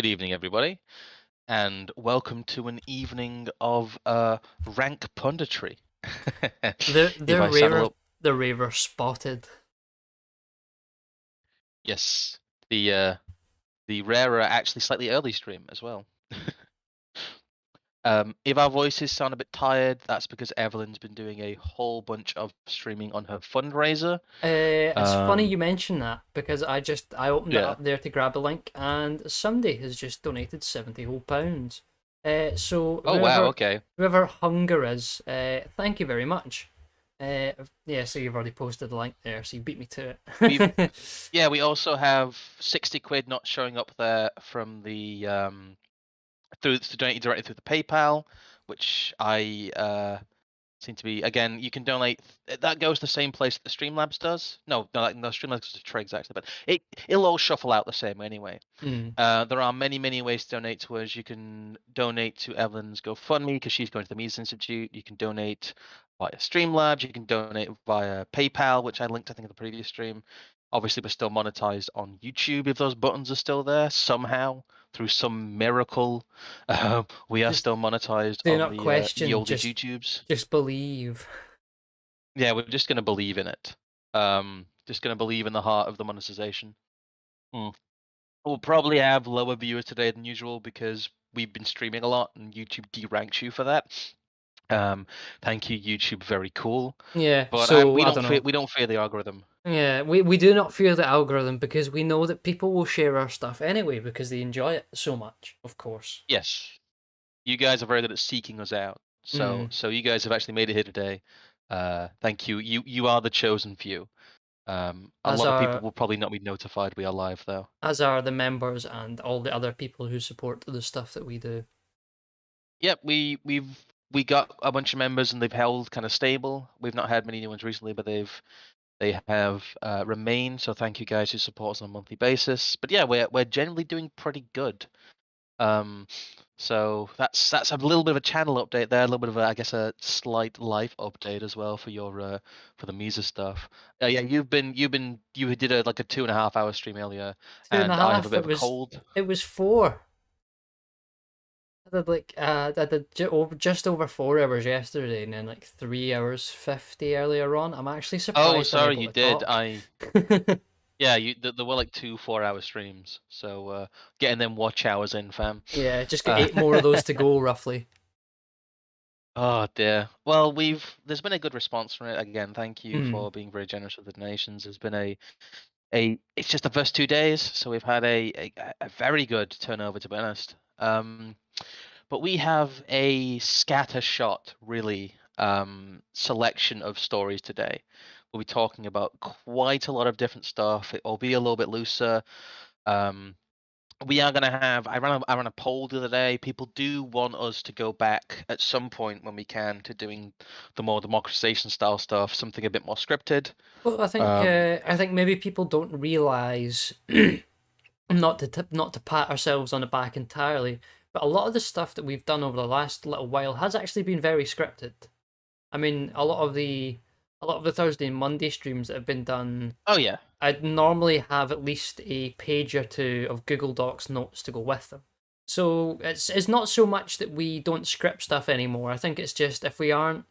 Good evening, everybody, and welcome to an evening of rank punditry. They're If they're I sound a rarer little, they're rarer spotted. yes, the rarer, actually slightly early stream as well. If our voices sound a bit tired, that's because Evelyn's been doing a whole bunch of streaming on her fundraiser. It's funny Um, you mention that because I opened it yeah. up there to grab a link and somebody has just donated 70 whole pounds. So Oh wow. whoever Okay. whoever Hunger is, thank you very much. Yeah, so you've already posted the link there, so you beat me to We've it. Yeah. We also have 60 quid not showing up there from the through donating directly through the PayPal, which I seem to be again. You can donate. That goes the same place that the Streamlabs does. No, Streamlabs goes to Trigs actually, but it'll all shuffle out the same anyway. Hmm. There are many ways to donate to us. You can donate to Evelyn's GoFundMe because she's going to the Mises Institute. You can donate via Streamlabs. You can donate via PayPal, which I linked I think in the previous stream. Obviously, we're still monetized on YouTube if those buttons are still there somehow through some miracle. We are Just still monetized do on not the question, oldies just YouTubes. just believe. Yeah, we're just gonna believe in it. Just gonna believe in the heart of the monetization. Hmm. We'll probably have lower viewers today than usual because we've been streaming a lot and YouTube deranks you for that. Um, Thank you, YouTube. Very cool. Yeah, But so we I don't don't fear know. we don't fear the algorithm. Yeah, we do not fear the algorithm because we know that people will share our stuff anyway because they enjoy it so much, of course. Yes, you guys are very good at seeking us out. So Mm. so you guys have actually made it here today. Thank you. You are the chosen few. A As lot of people are will probably not be notified we are live though. as are the members and all the other people who support the stuff that we do. Yep, we got a bunch of members and they've held kind of stable. We've not had many new ones recently, but they have remained. So thank you guys who support us on a monthly basis. But yeah, we're generally doing pretty good. Um, so that's a little bit of a channel update there, a little bit of I guess a slight life update as well for your for the Misa stuff. Yeah, you did like a 2.5 hour stream earlier, Two and a and I have a half. bit of a cold. It was four. I did just over 4 hours yesterday and then like 3 hours 50 earlier on. I'm actually Oh, surprised I'm sorry, able you to did. talk. Yeah, there were like 2 4 hour streams, so getting them watch hours in, fam. Yeah, just got Uh, 8 more of those to go roughly. oh dear. Well, there's been a good response from it. Again, thank you Mm. for being very generous with the donations. There's been a it's just the first 2 days, so we've had a very good turnover to be honest. But we have a scattershot, really, selection of stories today. We'll be talking about quite a lot of different stuff. It will be a little bit looser. Um, we are going to have. I ran a poll the other day. People do want us to go back at some point when we can to doing the more democratization style stuff, something a bit more scripted. Well, Um, I think maybe people don't realize not to pat ourselves on the back entirely, but a lot of the stuff that we've done over the last little while has actually been very scripted. I mean, a lot of the Thursday and Monday streams that have been done, oh yeah, I'd normally have at least a page or two of Google Docs notes to go with them. So it's not so much that we don't script stuff anymore. I think it's just if we aren't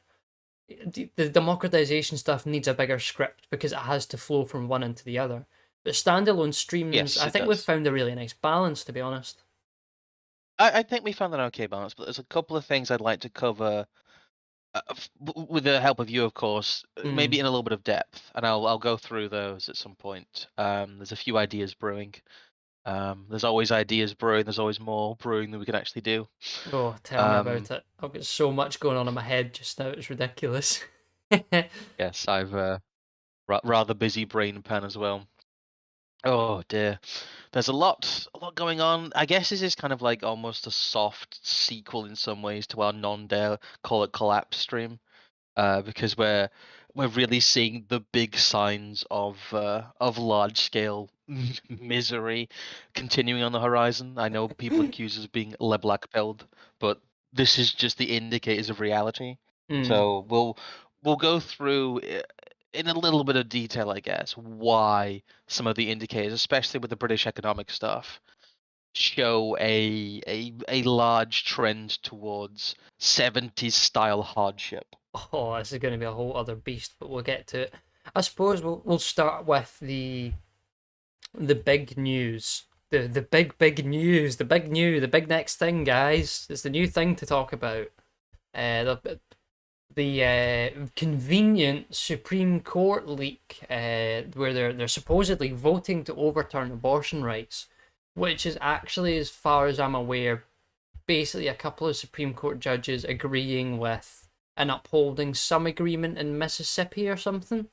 the democratization stuff needs a bigger script because it has to flow from one into the other. But standalone streams, yes, I it think we've does. found a really nice balance, to be honest. I think we found an okay balance, but there's a couple of things I'd like to cover with the help of you, of course, Mm. maybe in a little bit of depth, and I'll go through those at some point. There's a few ideas brewing. There's always ideas brewing. There's always more brewing than we can actually do. Oh, tell me Um, about it. I've got so much going on in my head just now. It's ridiculous. yes, I've rather busy brain pan as well. Oh dear, there's a lot going on. I guess this is kind of like almost a soft sequel in some ways to our non-dare call it collapse stream. Because we're really seeing the big signs of large scale misery continuing on the horizon. I know people accuse us of being le black pilled, but this is just the indicators of reality. Mm. So we'll go through in a little bit of detail, I guess, why some of the indicators, especially with the British economic stuff. show a large trend towards 70s style hardship. Oh, this is going to be a whole other beast, but we'll get to it. I suppose we'll start with the big news. The big news, the big next thing, guys. It's the new thing to talk about. The convenient Supreme Court leak, where they're supposedly voting to overturn abortion rights, which is actually, as far as I'm aware, basically a couple of Supreme Court judges agreeing with and upholding some agreement in Mississippi or something.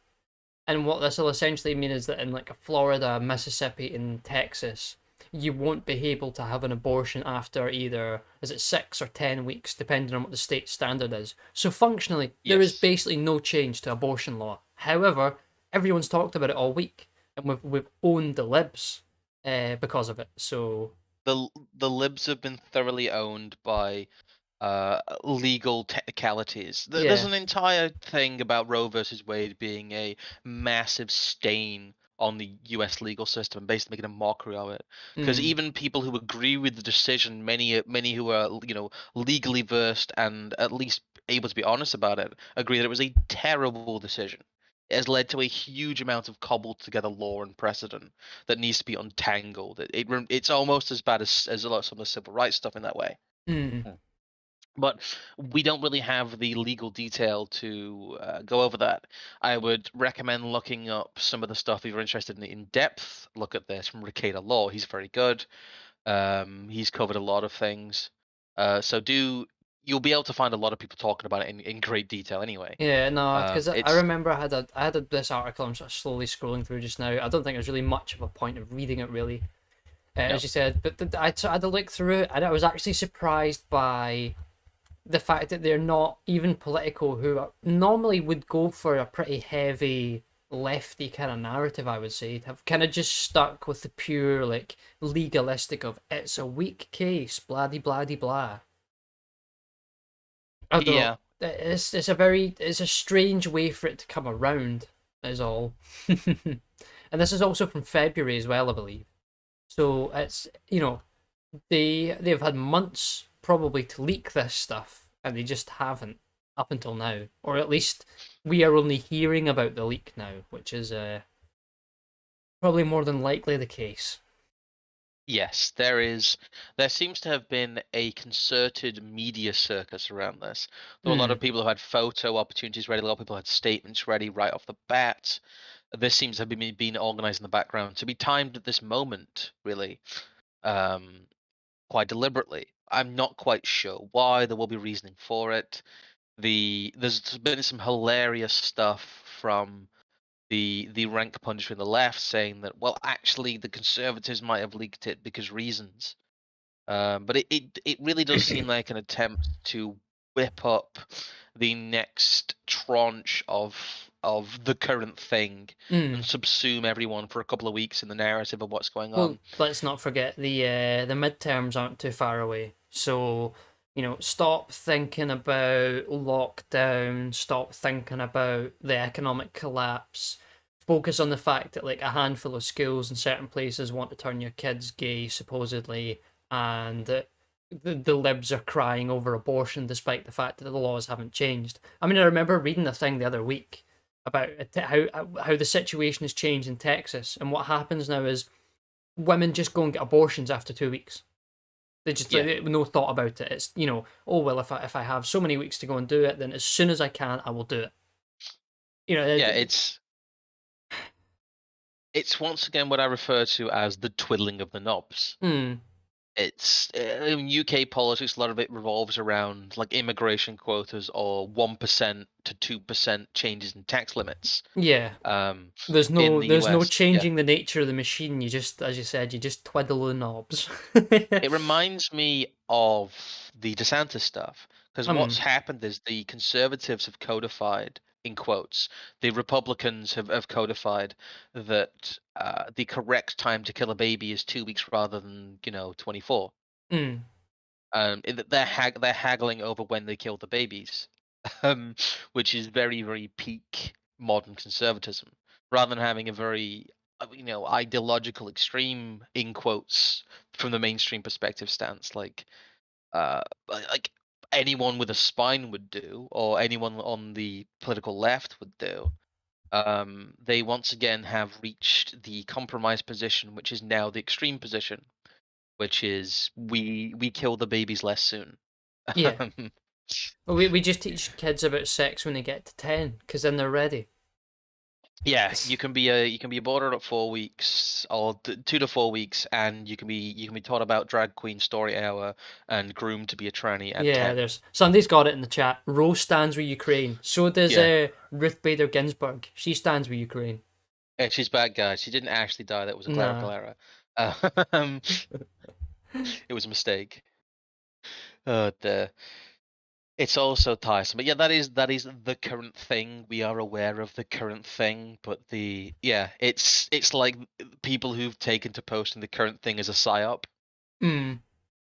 And what this will essentially mean is that in like Florida, Mississippi, and Texas, you won't be able to have an abortion after either, is it 6 or 10 weeks, depending on what the state standard is. So functionally, there is Yes. basically no change to abortion law. However, everyone's talked about it all week, and we've owned the libs because of it. So The libs have been thoroughly owned by legal technicalities. There's yeah, an entire thing about Roe versus Wade being a massive stain on the U.S. legal system, basically making a mockery of it. Because mm, even people who agree with the decision, many who are legally versed and at least able to be honest about it, agree that it was a terrible decision. It has led to a huge amount of cobbled together law and precedent that needs to be untangled. It's almost as bad as a lot of some of the civil rights stuff in that way. mm, But we don't really have the legal detail to go over that. I would recommend looking up some of the stuff if you're interested in depth. Look at this from Ricada Law. He's very good. He's covered a lot of things. So you'll be able to find a lot of people talking about it in great detail anyway. yeah, no, because I It's remember I had this article I'm sort of slowly scrolling through just now. I don't think there's really much of a point of reading it really, no, as you said. But I had to look through it, and I was actually surprised by the fact that they're not even political, who normally would go for a pretty heavy lefty kind of narrative, I would say, have kind of just stuck with the pure like legalistic of it's a weak case, blah de blah de blah. I don't know. yeah, It's a strange way for it to come around, is all. And this is also from February as well, I believe. So it's they've had months probably to leak this stuff, and they just haven't up until now, or at least we are only hearing about the leak now, which is probably more than likely the case. yes, there seems to have been a concerted media circus around this. There were a lot of Mm, people who had photo opportunities ready, a lot of people had statements ready right off the bat. This seems to have been organized in the background to be timed at this moment, really, um, quite deliberately. I'm not quite sure why. There will be reasoning for it. There's been some hilarious stuff from the rank punditry on the left saying that, well, actually the Conservatives might have leaked it because reasons. But it really does seem like an attempt to whip up the next tranche of the current thing and mm. subsume everyone for a couple of weeks in the narrative of what's going Well, on. let's not forget the midterms aren't too far away. So, stop thinking about lockdown, stop thinking about the economic collapse. Focus on the fact that like a handful of schools in certain places want to turn your kids gay, supposedly, and the libs are crying over abortion despite the fact that the laws haven't changed. I mean, I remember reading a thing the other week about how the situation has changed in Texas, and what happens now is women just go and get abortions after 2 weeks. They just Yeah, like, no thought about it. It's oh well, if I have so many weeks to go and do it, then as soon as I can, I will do it. You know, yeah, it's once again what I refer to as the twiddling of the knobs. hmm, It's in UK politics, a lot of it revolves around like immigration quotas or 1% to 2% changes in tax limits. yeah. Um, There's in no the there's no US, yeah. changing the nature of the machine. You just, as you said, you just twiddle the knobs. It reminds me of the DeSantis stuff because what's um, happened is the conservatives have codified, in quotes, the Republicans have codified that the correct time to kill a baby is 2 weeks rather than 24. mm, They're haggling over when they kill the babies, which is very, very peak modern conservatism. Rather than having a very ideological extreme in quotes from the mainstream perspective stance, uh like anyone with a spine would do, or anyone on the political left would do. They once again have reached the compromise position, which is now the extreme position, which is we kill the babies less soon. Yeah. Well, we just teach kids about sex when they get to 10, because then they're ready. Yeah, you can be aborted at 4 weeks, or 2 to 4 weeks, and you can be taught about drag queen story hour and groomed to be a tranny at Yeah, 10. there's somebody's got it in the chat. Rose stands with Ukraine. So does Yeah, Ruth Bader Ginsburg. She stands with Ukraine. and she's bad, guys. She didn't actually die. That was a Nah. clerical error. Um, it was a mistake. The It's also tiresome, but yeah, that is the current thing. We are aware of the current thing, but it's like people who've taken to posting the current thing as a psyop, Hmm.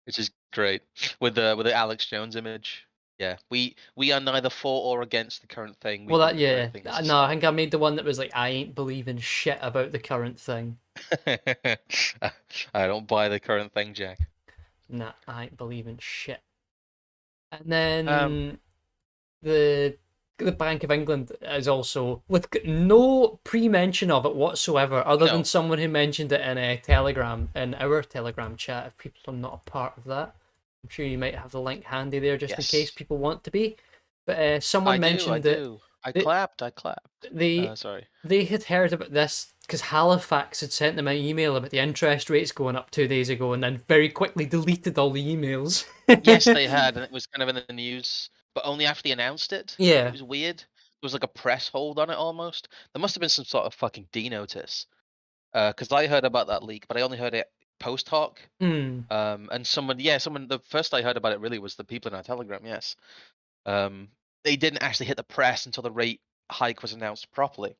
which is great with the Alex Jones image. Yeah, we are neither for or against the current thing. We Well, think that the current yeah. thing is a No, I psyop. think I made the one that was like, I ain't believing shit about the current thing. I don't buy the current thing, Jack. Nah, I ain't believing shit. And Um, then the Bank of England is also with no pre-mention of it whatsoever, other than no. someone who mentioned it in a Telegram, in our Telegram chat. If people are not a part of that, I'm sure you might have the link handy there just in case Yes, people want to be. But I someone do. I mentioned that do. I they clapped. I clapped. they Sorry. they had heard about this because Halifax had sent them an email about the interest rates going up 2 days ago, and then very quickly deleted all the emails. Yes, they had, and it was kind of in the news, but only after they announced it. It Yeah. was weird. There was like a press hold on it almost. There must have been some sort of fucking D-notice. Because I heard about that leak, but I only heard it post hoc. Hmm. And someone, the first I heard about it really was the people in our Telegram, yes. Um, they didn't actually hit the press until the rate hike was announced properly,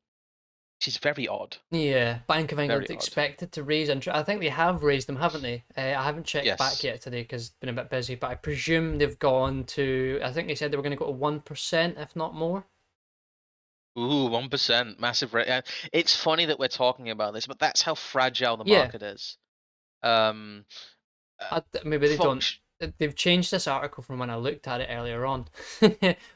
which is very odd. Yeah, Bank of Very England odd. expected to raise interest. I think they have raised them, haven't they? I haven't checked back Yes. yet today because it's been a bit busy, but I presume they've gone to. I think they said they were going to go to 1%, if not more. Ooh, 1%, massive rate. It's funny that we're talking about this, but that's how fragile the Yeah, market is. Um, maybe they don't. Folks, They've changed this article from when I looked at it earlier on,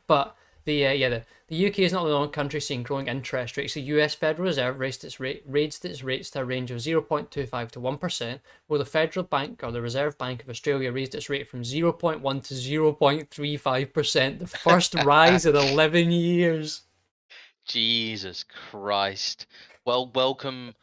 but the UK is not the only country seeing growing interest rates. The US Federal Reserve raised its rates to a range of 0.25 to 1%, while the Federal Bank or the Reserve Bank of Australia raised its rate from 0.1 to 0.35%, the first rise in 11 years. Jesus Christ. Well, welcome.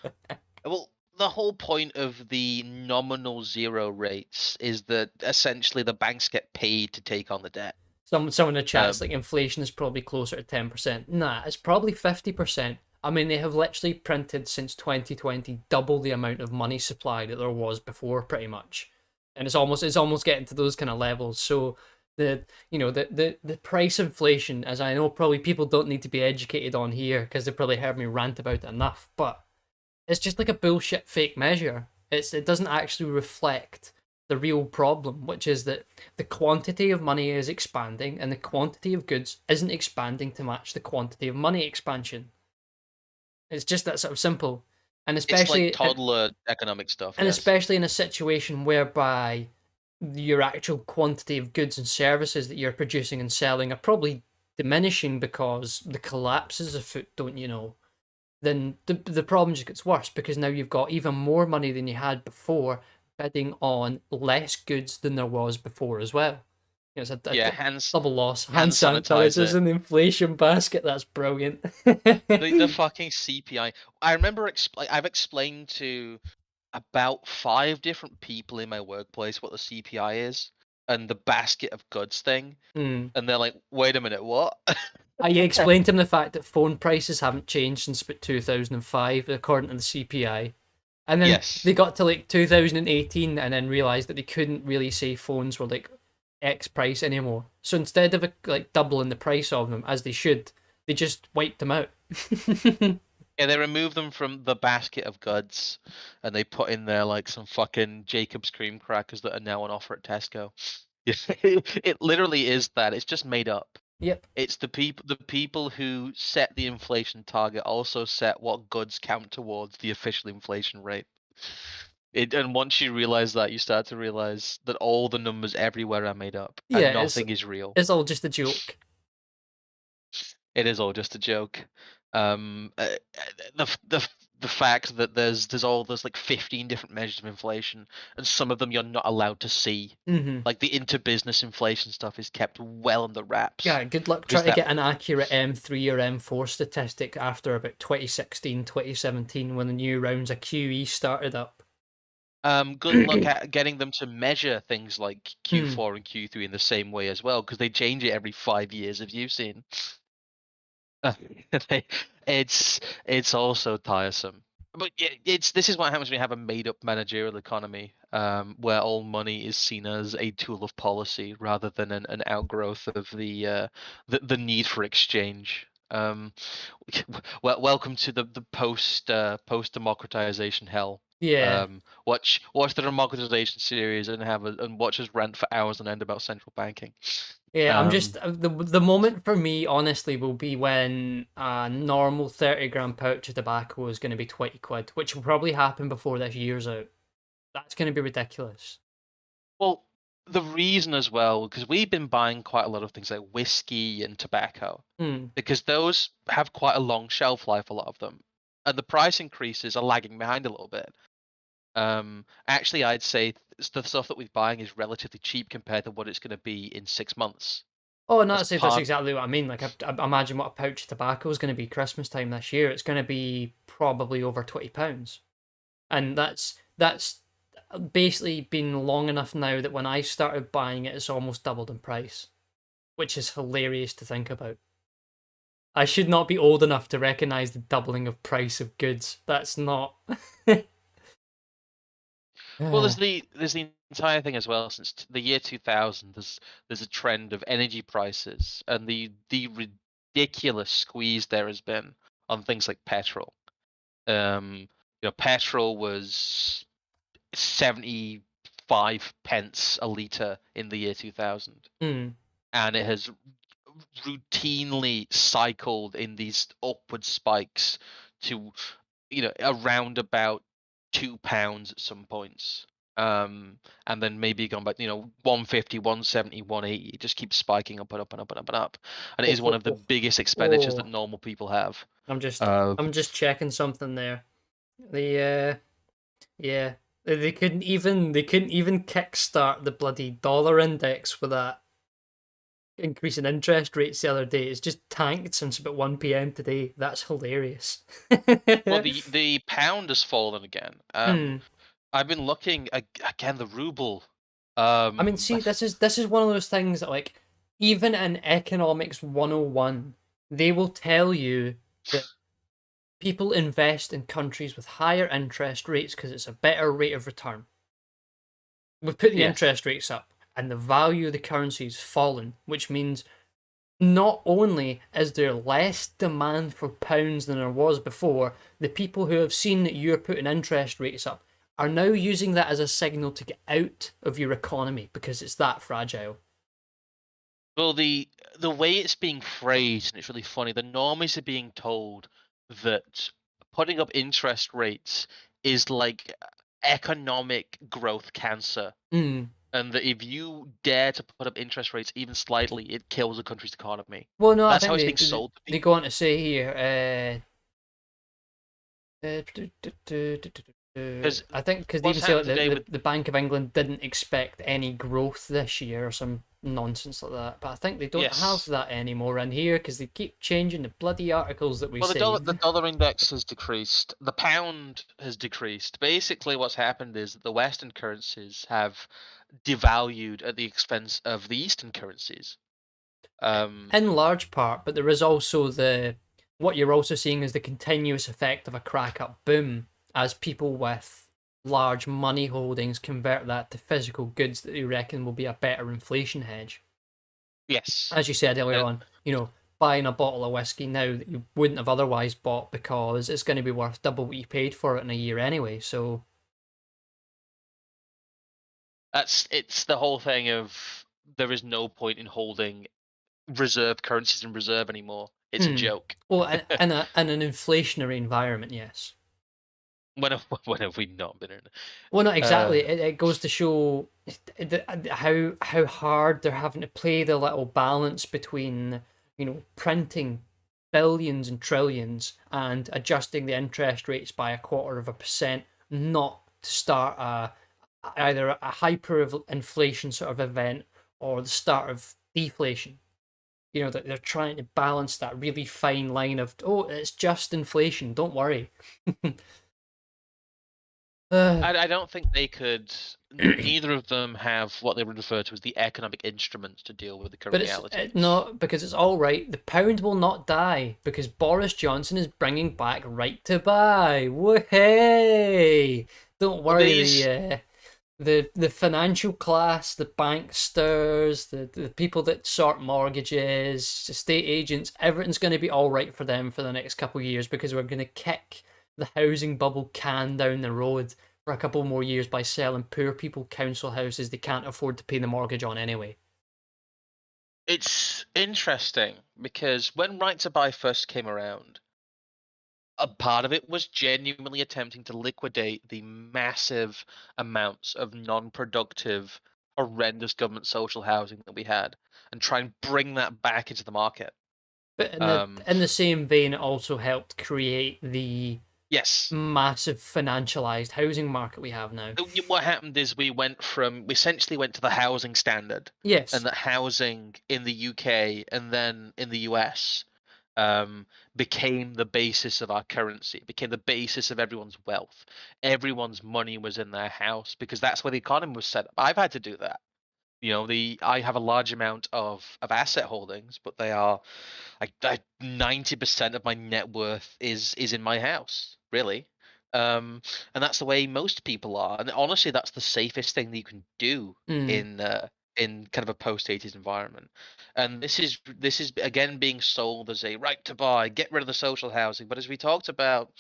Well, the whole point of the nominal zero rates is that essentially the banks get paid to take on the debt. Someone in the chat's Um, like inflation is probably closer to 10%. Nah, it's probably 50%. I mean, they have literally printed since 2020 double the amount of money supply that there was before, pretty much, and it's almost getting to those kind of levels. So the price inflation, as I know, probably people don't need to be educated on here because they've probably heard me rant about it enough, but it's just like a bullshit fake measure. It doesn't actually reflect the real problem, which is that the quantity of money is expanding and the quantity of goods isn't expanding to match the quantity of money expansion. It's just that sort of simple. And it's like especially toddler economic stuff, and yes. especially in a situation whereby your actual quantity of goods and services that you're producing and selling are probably diminishing because the collapses afoot, don't you know? Then the problem just gets worse because now you've got even more money than you had before bidding on less goods than there was before as well. It's a Yeah, double loss. Hand hand sanitizers sanitizer. in the inflation basket. That's brilliant. The fucking CPI. I remember I've explained to about 5 different people in my workplace what the CPI is and the basket of goods thing, Hmm. and they're like, "Wait a minute, what?" I explained to him the fact that phone prices haven't changed since about 2005, according to the CPI. And then they Yes. got to like 2018 and then realized that they couldn't really say phones were like X price anymore. So instead of like doubling the price of them as they should, they just wiped them out. Yeah, they remove them from the basket of goods, and they put in there like some fucking Jacob's cream crackers that are now on offer at Tesco. It literally is that. It's just made up. Yep. It's the people who set the inflation target also set what goods count towards the official inflation rate. And once you realize that, you start to realize that all the numbers everywhere are made up Yeah, and nothing is real. it's all just a joke. It is all just a joke. The fact that there's like 15 different measures of inflation, and some of them you're not allowed to see. Mm-hmm. Like the inter-business inflation stuff is kept well under wraps. Yeah, good luck Because trying to that get an accurate M3 or M4 statistic after about 2016, 2017 when the new rounds of QE started up. good luck at getting them to measure things like Hmm. Q4 and Q3 in the same way as well, because they change it every 5 years. Have you seen? They- it's also tiresome. But yeah, this is what happens when you have a made-up managerial economy, where all money is seen as a tool of policy rather than an outgrowth of the need for exchange. Well, welcome to the post democratization hell. Yeah. Watch the democratization series and watch us rant for hours on end about central banking. Yeah, I'm Um, just the moment for me, honestly, will be when a normal 30 gram pouch of tobacco is going to be 20 quid, which will probably happen before this year's out. That's going to be ridiculous. Well, the reason as well, because we've been buying quite a lot of things like whiskey and tobacco, Hmm. because those have quite a long shelf life, a lot of them, and the price increases are lagging behind a little bit. Actually, I'd say the stuff that we're buying is relatively cheap compared to what it's going to be in 6 months. Oh, no, That's that's part. exactly what I mean. Like, I imagine what a pouch of tobacco is going to be Christmas time this year. It's going to be probably over £20, and that's basically been long enough now that when I started buying it, it's almost doubled in price, which is hilarious to think about. I should not be old enough to recognize the doubling of price of goods. That's not. Well, there's the entire thing as well. Since the year 2000, there's a trend of energy prices and the ridiculous squeeze there has been on things like petrol. Petrol was 75 pence a liter in the year 2000, Hmm. and it has routinely cycled in these upward spikes to around about £2 at some points. And then maybe gone back, 150, 170, 180. It just keeps spiking up and up and up and up and up. And it Oh, is one oh, of the oh, biggest expenditures that oh. normal people have. I'm just Uh, I'm just checking something there. The yeah, they couldn't kickstart the bloody dollar index with that increase in interest rates the other day. It's just tanked since about 1 p.m. today. That's hilarious. well, the pound has fallen again. Hmm. I've been looking again, the ruble. I mean, see, this is one of those things that, like, even in economics 101, they will tell you that people invest in countries with higher interest rates because it's a better rate of return. We've put the Yes. interest rates up, and the value of the currency has fallen, which means not only is there less demand for pounds than there was before, the people who have seen that you're putting interest rates up are now using that as a signal to get out of your economy because it's that fragile. Well, the way it's being phrased, and it's really funny, the normies are being told that putting up interest rates is like economic growth cancer, Mm. and that if you dare to put up interest rates even slightly, it kills a country's economy. Well, no, I That's think how it's they being they, sold to they go people. on to say here. Because I think because they what's even say like happened the, today the, with the Bank of England didn't expect any growth this year or some nonsense like that. But I think they don't have yes, that anymore in here because they keep changing the bloody articles that we well, the save. dollar index has decreased. The pound has decreased. Basically, what's happened is that the Western currencies have devalued at the expense of the Eastern currencies. Um, In large part, but there is also the what you're also seeing is the continuous effect of a crack up boom as people with large money holdings convert that to physical goods that they reckon will be a better inflation hedge. yes, As you said earlier uh, on, buying a bottle of whiskey now that you wouldn't have otherwise bought because it's going to be worth double what you paid for it in a year anyway. So, it's the whole thing of there is no point in holding reserve currencies in reserve anymore. It's a Hmm. joke. Well, in an inflationary environment, yes. When have, when have we not been in? Well, not Uh, exactly. It goes to show how hard they're having to play the little balance between, printing billions and trillions and adjusting the interest rates by 1/4%, not to start either a hyperinflation sort of event or the start of deflation. That they're trying to balance that really fine line of, oh, it's just inflation, don't worry. uh, I don't think they could. Neither of them have what they would refer to as the economic instruments to deal with the current But it's reality. not, because it's all right. The pound will not die because Boris Johnson is bringing back right to buy. Hey! Don't Well, worry. The financial class, the banksters, the people that sort mortgages, estate agents, everything's going to be all right for them for the next couple of years because we're going to kick the housing bubble can down the road for a couple more years by selling poor people council houses they can't afford to pay the mortgage on anyway. it's interesting because when Right to Buy first came around, a part of it was genuinely attempting to liquidate the massive amounts of non-productive, horrendous government social housing that we had, and try and bring that back into the market. But Um, in the same vein, it also helped create the yes, massive financialized housing market we have now. what happened is we essentially went to the housing standard, and Yes. that housing in the UK and then in the US um, became the basis of our currency. It became the basis of everyone's wealth. Everyone's money was in their house because that's where the economy was set up. I've had to do that. I have a large amount of asset holdings, but they are like 90% of my net worth is in my house, really. And that's the way most people are. And honestly, that's the safest thing that you can do Mm, in kind of a post-80s environment. And this is again being sold as a right to buy, get rid of the social housing. But as we talked about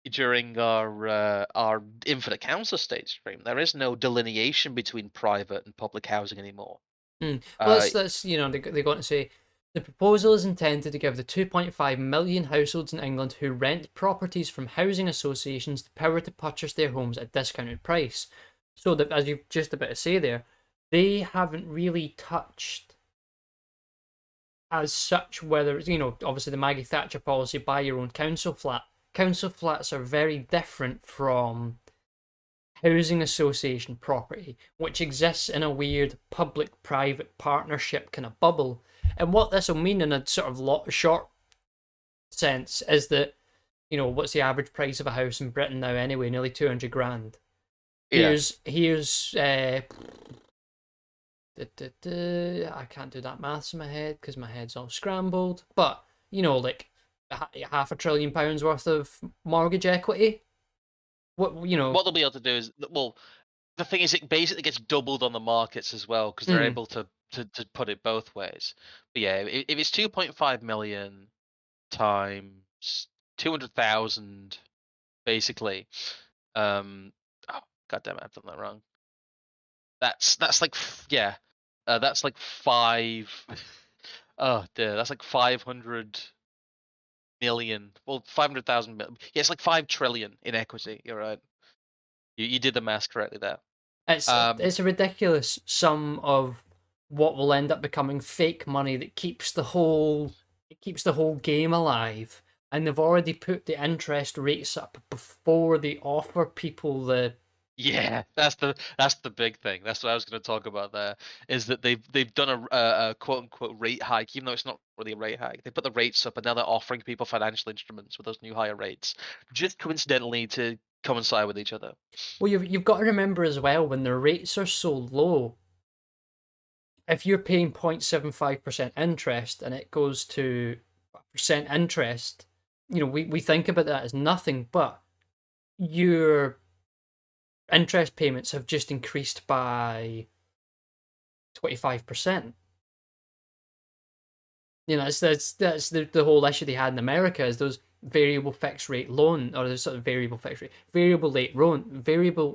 during our Infinite Council State stream, there is no delineation between private and public housing anymore. mm. Well, Uh, they got to say the proposal is intended to give the 2.5 million households in England who rent properties from housing associations the power to purchase their homes at a discounted price. So that, as you've just about to say there, they haven't really touched as such whether obviously the Maggie Thatcher policy, buy your own council flat. Council flats are very different from housing association property, which exists in a weird public-private partnership kind of bubble. And what this will mean in a sort of short sense is that, what's the average price of a house in Britain now anyway? Nearly 200 grand. yeah. Here's I can't do that maths in my head because my head's all scrambled. But like £500 billion worth of mortgage equity. What they'll be able to do is, well, the thing is, it basically gets doubled on the markets as well because they're Mm, able to put it both ways. But yeah, if it's 2.5 million times 200,000, basically, oh, God damn it, I've done that wrong. That's like yeah, that's like five. Oh dear, that's like 500 million. Well, 500,000. Yeah, it's like 5 trillion in equity. You're right. You did the math correctly there. Um, it's a ridiculous sum of what will end up becoming fake money that keeps the whole game alive. And they've already put the interest rates up before they offer people the. Yeah, that's the big thing. That's what I was going to talk about there. Is that they've done a quote unquote rate hike, even though it's not really a rate hike. They put the rates up, and now they're offering people financial instruments with those new higher rates, just coincidentally to coincide with each other. Well, you've got to remember as well, when the rates are so low, if you're paying 0.75% interest and it goes to percent interest, we think about that as nothing, but your interest payments have just increased by 25%. That's the whole issue they had in America, is those variable fixed rate loan, or the sort of variable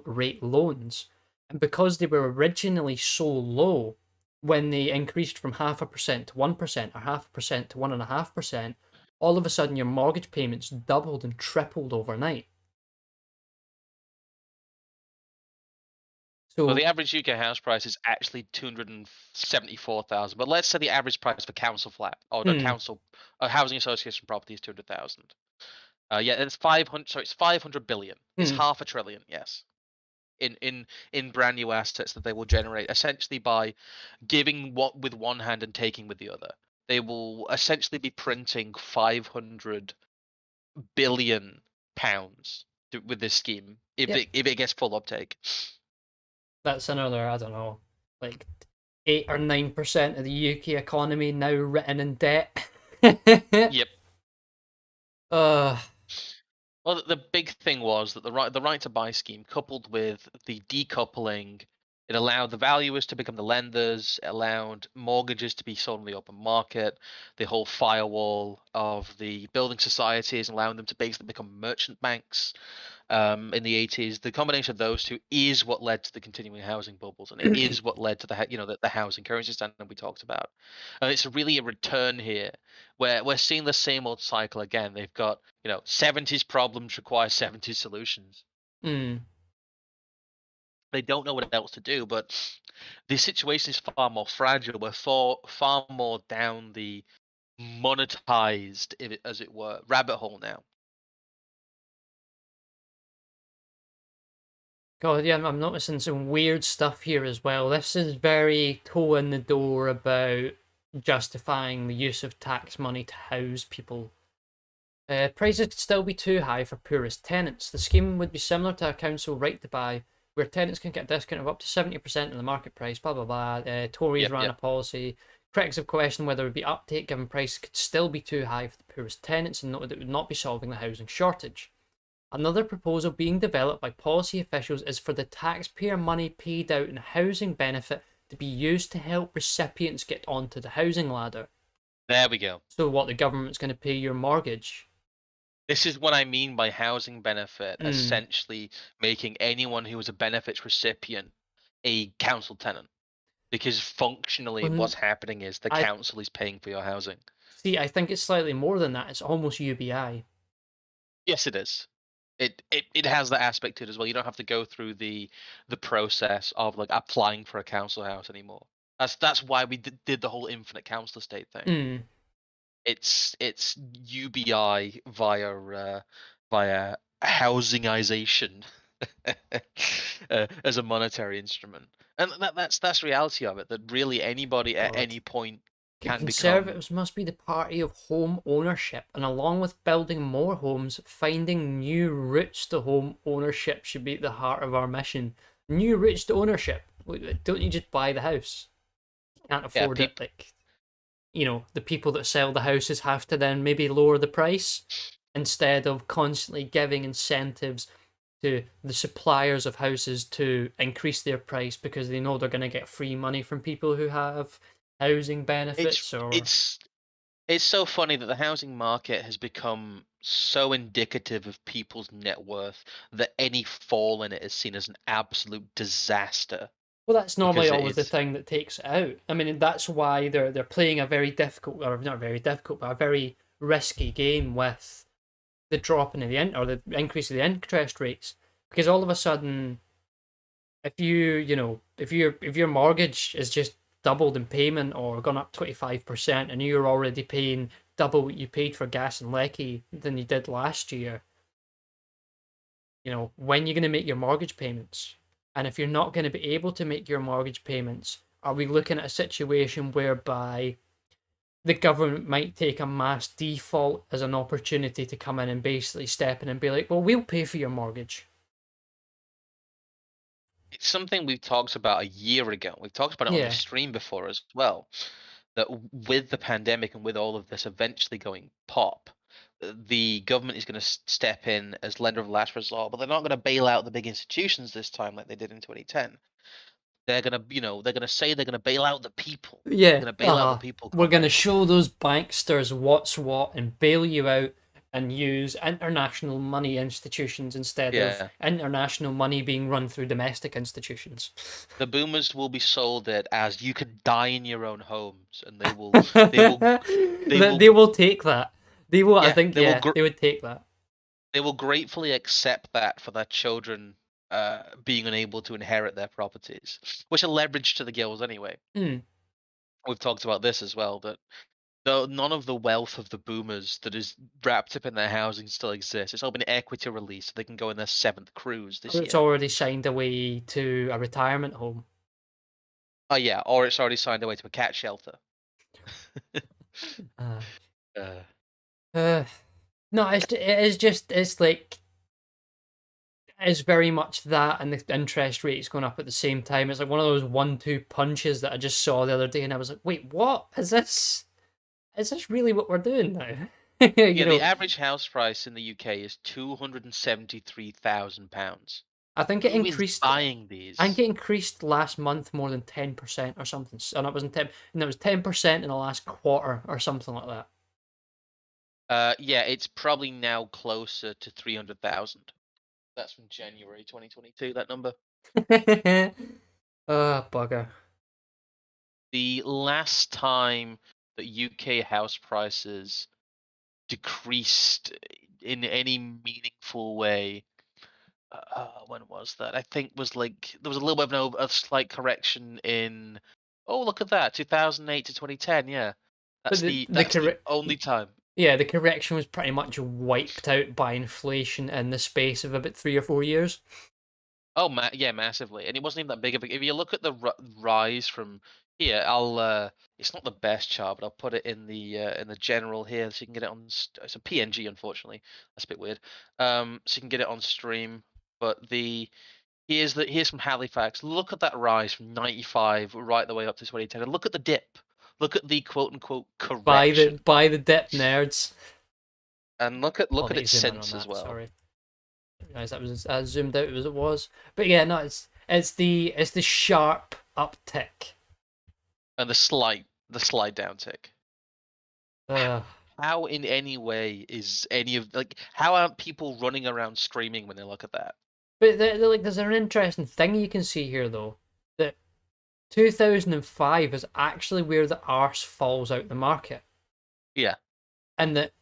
rate loans. And because they were originally so low, when they increased from 0.5% to 1% or 0.5% to 1.5%, all of a sudden your mortgage payments doubled and tripled overnight. Well, the So, average UK house price is actually 274,000, but let's say the average price for council flat or no mm, council housing association property is 200,000. Yeah, it's 500. So it's 500 billion. It's mm, half a trillion. Yes, in brand new assets that they will generate essentially by giving what with one hand and taking with the other. They will essentially be printing 500 billion pounds with this scheme yep, if it gets full uptake. that's another, I don't know, like 8 or 9% of the UK economy now written in debt. Yep. uh, Well, the big thing was that the right to buy scheme, coupled with the decoupling, it allowed the valuers to become the lenders, it allowed mortgages to be sold on the open market, the whole firewall of the building societies, allowing them to basically become merchant banks. In the 80s, the combination of those two is what led to the continuing housing bubbles, and it is what led to the housing currency standard we talked about. And it's really a return here where we're seeing the same old cycle again. They've got 70s problems require 70s solutions. mm. They don't know what else to do, but the situation is far more fragile. We're far more down the monetized, as it were, rabbit hole now. God, yeah, I'm noticing some weird stuff here as well. This is very toe in the door about justifying the use of tax money to house people. Prices could still be too high for poorest tenants. The scheme would be similar to a council right to buy, where tenants can get a discount of up to 70% of the market price, blah, blah, blah. Tories Yep, ran a yep. policy. Critics have questioned whether it would be uptake given prices could still be too high for the poorest tenants and noted it would not be solving the housing shortage. Another proposal being developed by policy officials is for the taxpayer money paid out in a housing benefit to be used to help recipients get onto the housing ladder. There we go. So, what, the government's going to pay your mortgage? This is what I mean by housing benefit, Mm. essentially making anyone who is a benefits recipient a council tenant. Because functionally, Well, what's happening is the I council is paying for your housing. see. I think it's slightly more than that. It's almost UBI. Yes, it is. It has that aspect to it as well. You don't have to go through the process of like applying for a council house anymore. That's why we did the whole infinite council estate thing. Mm. It's UBI via housingization as a monetary instrument, and that's reality of it. That really anybody at God. any point The can become. Conservatives must be the party of home ownership, and along with building more homes, finding new routes to home ownership should be at the heart of our mission. New routes to ownership. Don't you just buy the house? You can't Yeah, afford it. people. Like, the people that sell the houses have to then maybe lower the price instead of constantly giving incentives to the suppliers of houses to increase their price because they know they're going to get free money from people who have housing It's benefits or it's it's so funny that the housing market has become so indicative of people's net worth that any fall in it is seen as an absolute disaster well, that's normally because always the it's thing that takes it out. I mean, that's why they're playing a very difficult, or not very difficult, but a very risky game with the drop in or the increase of the interest rates, because all of a sudden, if your mortgage is just doubled in payment or gone up 25%, and you're already paying double what you paid for gas and lecky than you did last year, when you're going to make your mortgage payments. And if you're not going to be able to make your mortgage payments, are we looking at a situation whereby the government might take a mass default as an opportunity to come in and basically step in and be like, well, we'll pay for your mortgage? something we've talked about a year ago. We've talked about it on this Yeah. stream before as well. That with the pandemic and with all of this eventually going pop, the government is going to step in as lender of last resort, but they're not going to bail out the big institutions this time like they did in 2010. They're going to, they're going to say they're going to bail out the people. They're Yeah. going to bail out the people We're going to concept. show those banksters what's what and bail you out and use international money institutions instead of Yeah. international money being run through domestic institutions. The boomers will be sold it as you could die in your own homes, and they will, they That will, they will take that. They will. I yeah, think yeah, they would take that. they will gratefully accept that for their children being unable to inherit their properties, which are leveraged to the guilds anyway. Mm. We've talked about this as well, that though none of the wealth of the boomers that is wrapped up in their housing still exists. It's all been equity released, so they can go in their 7th cruise this It's year. already signed away to a retirement home. Oh yeah, or it's already signed away to a cat shelter. Uh, uh, uh, no, it is just it's like it's very much that, and the interest rate's going up at the same time. It's like one of those 1-2 punches that I just saw the other day, and I was like, wait, what is this? Is this really what we're doing now? yeah, the average house price in the UK is £273,000. I think it Who is increased. buying I think these? it increased last month more than 10% or something. And it wasn't 10. No, it was 10% in the last quarter or something like that. Yeah, it's probably now closer to 300,000. That's from January 2022. That number. Oh, bugger. The last time that UK house prices decreased in any meaningful way, when was that? I think was like there was a little bit of a slight correction in. Oh, look at that, 2008 to 2010. Yeah, But that's the the the that's the correct only time. yeah, the correction was pretty much wiped out by inflation in the space of about 3 or 4 years. Oh, yeah, massively, and it wasn't even that big of a. If you look at the rise from here, I'll. It's not the best chart, but I'll put it in the general here, so you can get it on. It's a PNG, unfortunately. That's a bit weird. So you can get it on stream. But here's from Halifax. Look at that rise from 95 right the way up to 2010, and look at the dip. Look at the quote unquote correction, By the dip nerds. and I'll look at need to it zoom in on since as that. well. Sorry, guys, that was as zoomed out as it was. But yeah, no, it's the sharp uptick. And the slight downtick. Uh, How in any way is any of how aren't people running around screaming when they look at that? but like, there's an interesting thing you can see here though. That 2005 is actually where the arse falls out the market, Yeah. and that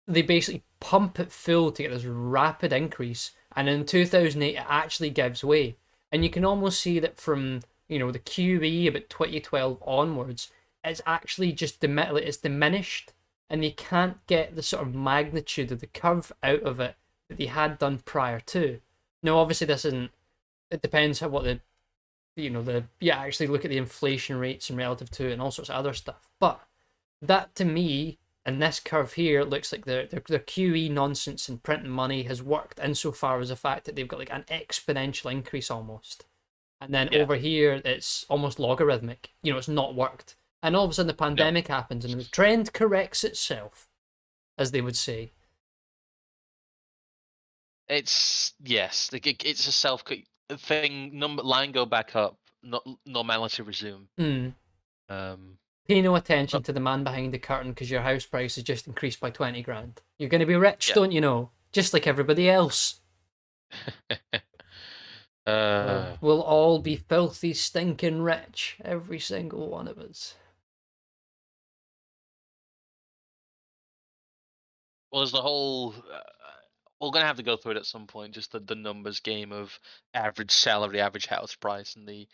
they basically pump it full to get this rapid increase, and in 2008 it actually gives way, and you can almost see that from the QE about 2012 onwards, it's actually just it's diminished, and they can't get the sort of magnitude of the curve out of it that they had done prior to. Now, obviously, this isn't. It depends on what actually look at the inflation rates and relative to it and all sorts of other stuff. But that to me, and this curve here, looks like the QE nonsense and printing money has worked insofar as the fact that they've got like an exponential increase almost. And then Yeah. over here, it's almost logarithmic. It's not worked. And all of a sudden, the No. pandemic happens and the trend corrects itself, as they would say. It's yes, it's a self thing. Line go back up. Normality resume. Mm. Um. Pay no attention to the man behind the curtain because your house price has just increased by 20 grand. You're going to be rich, Yeah. don't you know? Just like everybody else. uh. We'll all be filthy, stinking rich. Every single one of us. Well, there's the whole. We're gonna have to go through it at some point. Just the numbers game of average salary, average house price, and the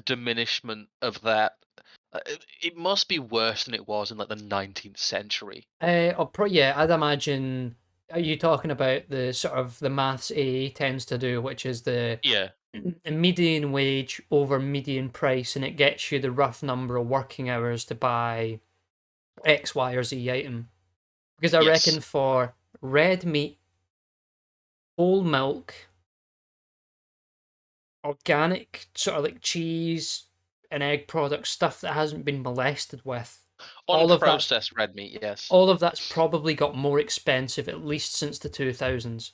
diminishment of that. It must be worse than it was in like the 19th century. Yeah, I'd imagine. Are you talking about the sort of the maths AA tends to do, which is the Yeah. median wage over median price, and it gets you the rough number of working hours to buy X, Y, or Z item? Because I Yes. reckon for red meat, whole milk, organic sort of like cheese and egg products, stuff that hasn't been molested with, Unprocessed red meat, yes. all of that's probably got more expensive at least since the 2000s.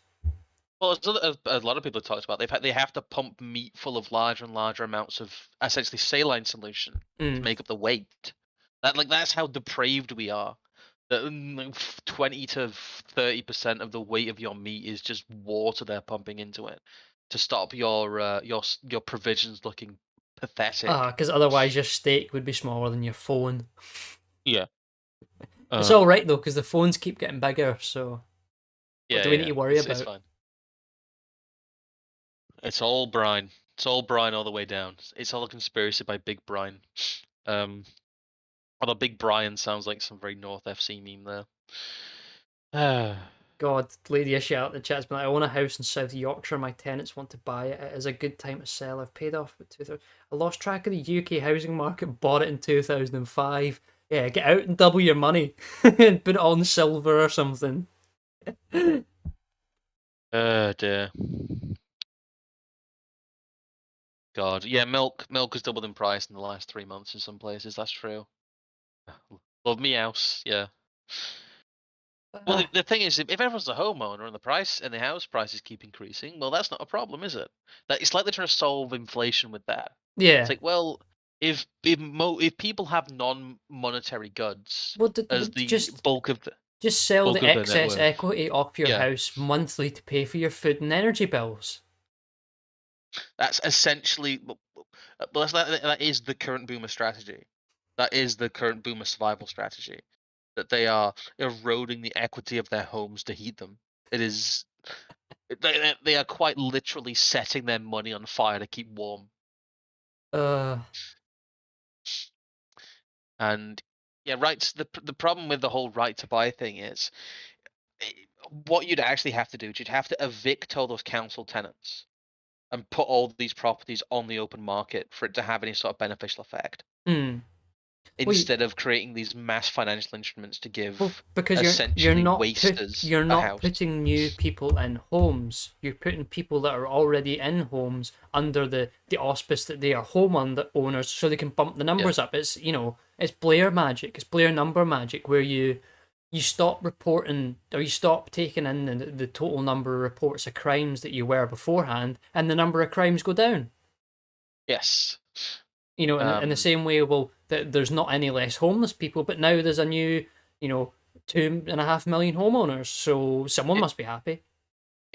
Well, as a lot of people have talked about, they have to pump meat full of larger and larger amounts of essentially saline solution to make up the weight. That's how depraved we are. 20 to 30% of the weight of your meat is just water they're pumping into it to stop your provisions looking pathetic. Because otherwise your steak would be smaller than your phone. Yeah. It's Uh, all right though, because the phones keep getting bigger. So what yeah, do we need yeah. to worry It's about? fine. It's all brine. It's all brine all the way down. It's all a conspiracy by Big Brine. Um, although Big Brian sounds like some very North FC meme there. God, lady issue out in the chat's been like, I own a house in South Yorkshire. My tenants want to buy it. It is a good time to sell. I've paid off with 2000. I lost track of the UK housing market. Bought it in 2005. Yeah, get out and double your money. And put it on silver or something. Dear. God, yeah, milk has doubled in price in the last 3 months in some places. That's true. Love me house, yeah. Well, the thing is, if everyone's a homeowner and the house prices keep increasing, well, that's not a problem, is it? That it's like they're trying to solve inflation with that. It's Yeah. like, well, if people have non-monetary goods Well, as the just sell the bulk of their net excess worth, equity off your yeah, house monthly to pay for your food and energy bills. that's essentially, well, that is the current boomer strategy. That is the current boomer survival strategy. That they are eroding the equity of their homes to heat them. It is they are quite literally setting their money on fire to keep warm. Uh, And yeah, rights. The problem with the whole right to buy thing is, what you'd actually have to do. You'd have to evict all those council tenants and put all these properties on the open market for it to have any sort of beneficial effect. hmm. Well, Instead of creating these mass financial instruments to well, give because essentially wasters you're a not house. putting new people in homes. You're putting people that are already in homes under the auspice that they are owners, so they can bump the Yeah. numbers up. It's it's Blair magic. It's Blair number magic, where you stop reporting or you stop taking in the total number of reports of crimes that you were beforehand, and the number of crimes go down. Yes. In the same way, well, there's not any less homeless people, but now there's a new, 2.5 million homeowners, so someone It, must be happy.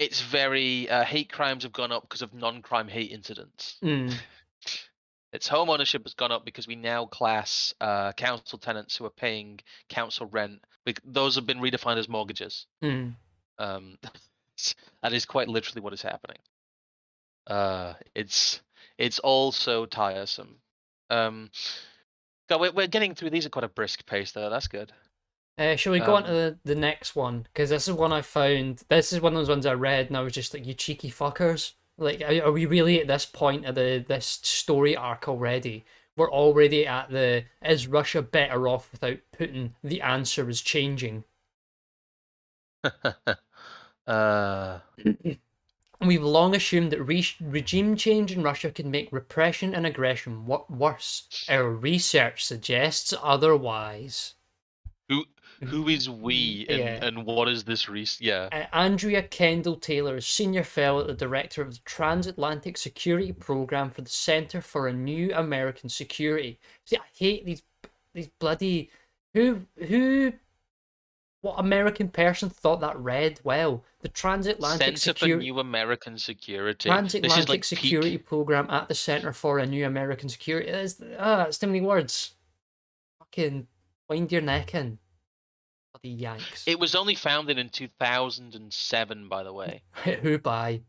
it's very hate crimes have gone up because of non-crime hate incidents. Mm, Its home ownership has gone up because we now class council tenants who are paying council rent. Those have been redefined as mortgages. mm. Um, that is quite literally what is happening. It's all so tiresome. God, we're getting through these at quite a brisk pace, though. That's good. Shall we go on to the next one? Because this is one I found. This is one of those ones I read, and I was just like, "You cheeky fuckers! Like, are we really at this point of this story arc already? We're already at the is Russia better off without Putin? The answer is changing." uh, We've long assumed that regime change in Russia can make repression and aggression worse. Our research suggests otherwise. who is we Yeah. and what is this Yeah. Andrea Kendall Taylor is Senior Fellow at the Director of the Transatlantic Security Program for the Center for a New American Security. See, I hate these bloody who what American person thought that read well? The Center for New American Security. This is Transatlantic like Security peak. Program at the Center for a New American Security. That's too many words. Fucking wind your neck in. Bloody Yanks. It was only founded in 2007, by the way. Who by?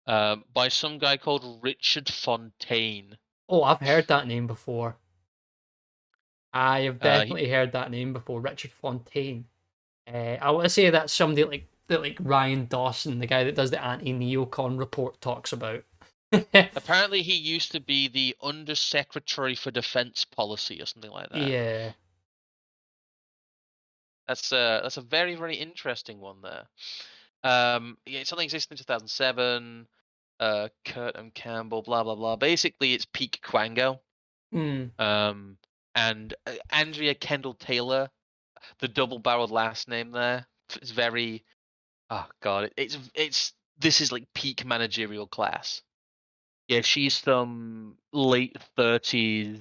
By some guy called Richard Fontaine. Oh, I've heard that name before. I have He, definitely heard that name before. Richard Fontaine. I want to say that's somebody like Ryan Dawson, the guy that does the anti-neocon report, talks about. apparently, he used to be the Undersecretary for Defense Policy or something like that. Yeah. That's a very, very interesting one there. Yeah, something existed in 2007. Kurt and Campbell, blah blah blah. Basically, it's peak Quango. Mm. And Andrea Kendall Taylor, the double-barreled last name there, it's very. Oh god, this is like peak managerial class. Yeah, she's some late 30s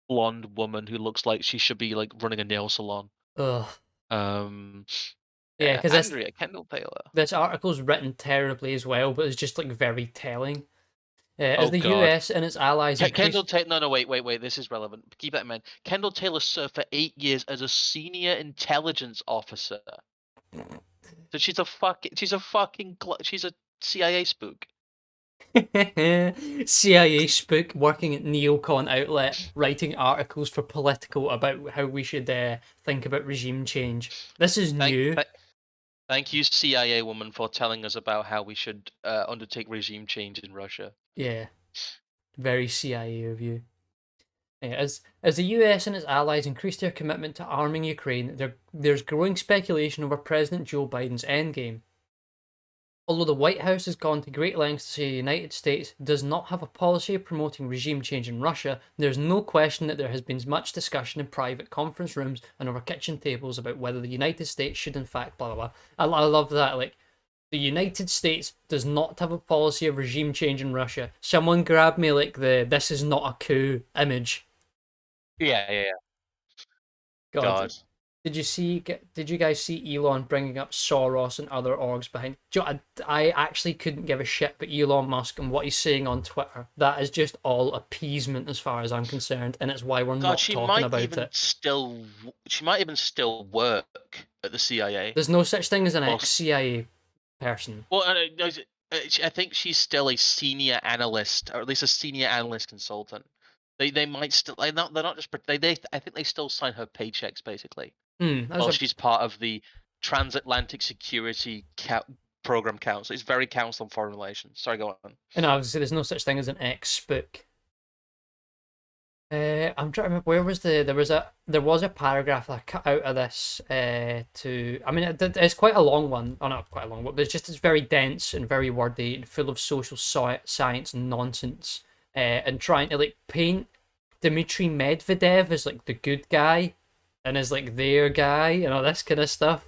blonde woman who looks like she should be like running a nail salon. Ugh. Um, Yeah, because Andrea, Kendall Taylor. this article's written terribly as well, but it's just like very telling. As Oh the God. US and its allies Kendall increase. Taylor. No, wait. This is relevant. Keep that in mind. Kendall Taylor served for 8 years as a senior intelligence officer. So she's a CIA spook. CIA spook working at neocon outlet, writing articles for Political about how we should think about regime change. This is Thank, new. th- Thank you, CIA woman, for telling us about how we should undertake regime change in Russia. Yeah, very CIA of you. Yeah, as the US and its allies increase their commitment to arming Ukraine, there's growing speculation over President Joe Biden's endgame. Although the White House has gone to great lengths to say the United States does not have a policy of promoting regime change in Russia, there's no question that there has been much discussion in private conference rooms and over kitchen tables about whether the United States should in fact blah blah blah. I love that. Like, the United States does not have a policy of regime change in Russia. Someone grab me like the "this is not a coup" image. Yeah. God, God. did you guys see Elon bringing up Soros and other orgs behind? I actually couldn't give a shit about Elon Musk and what he's saying on Twitter. That is just all appeasement as far as I'm concerned, and it's why we're God, not talking about it. she might even still work at the CIA. There's no such thing as an Or, ex-CIA person. well, I think she's still a senior analyst, or at least a senior analyst consultant. They might still. They're not just. I think they still sign her paychecks basically. While she's part of the Transatlantic Security Program Council. It's very Council on Foreign Relations. Sorry, go on. And obviously, there's no such thing as an ex-spook. I'm trying to remember where was there was a paragraph I cut out of this I mean it's quite a long one, oh not quite a long one, but it's very dense and very wordy and full of social science nonsense, and trying to like paint Dmitry Medvedev as like the good guy and as like their guy and all this kind of stuff.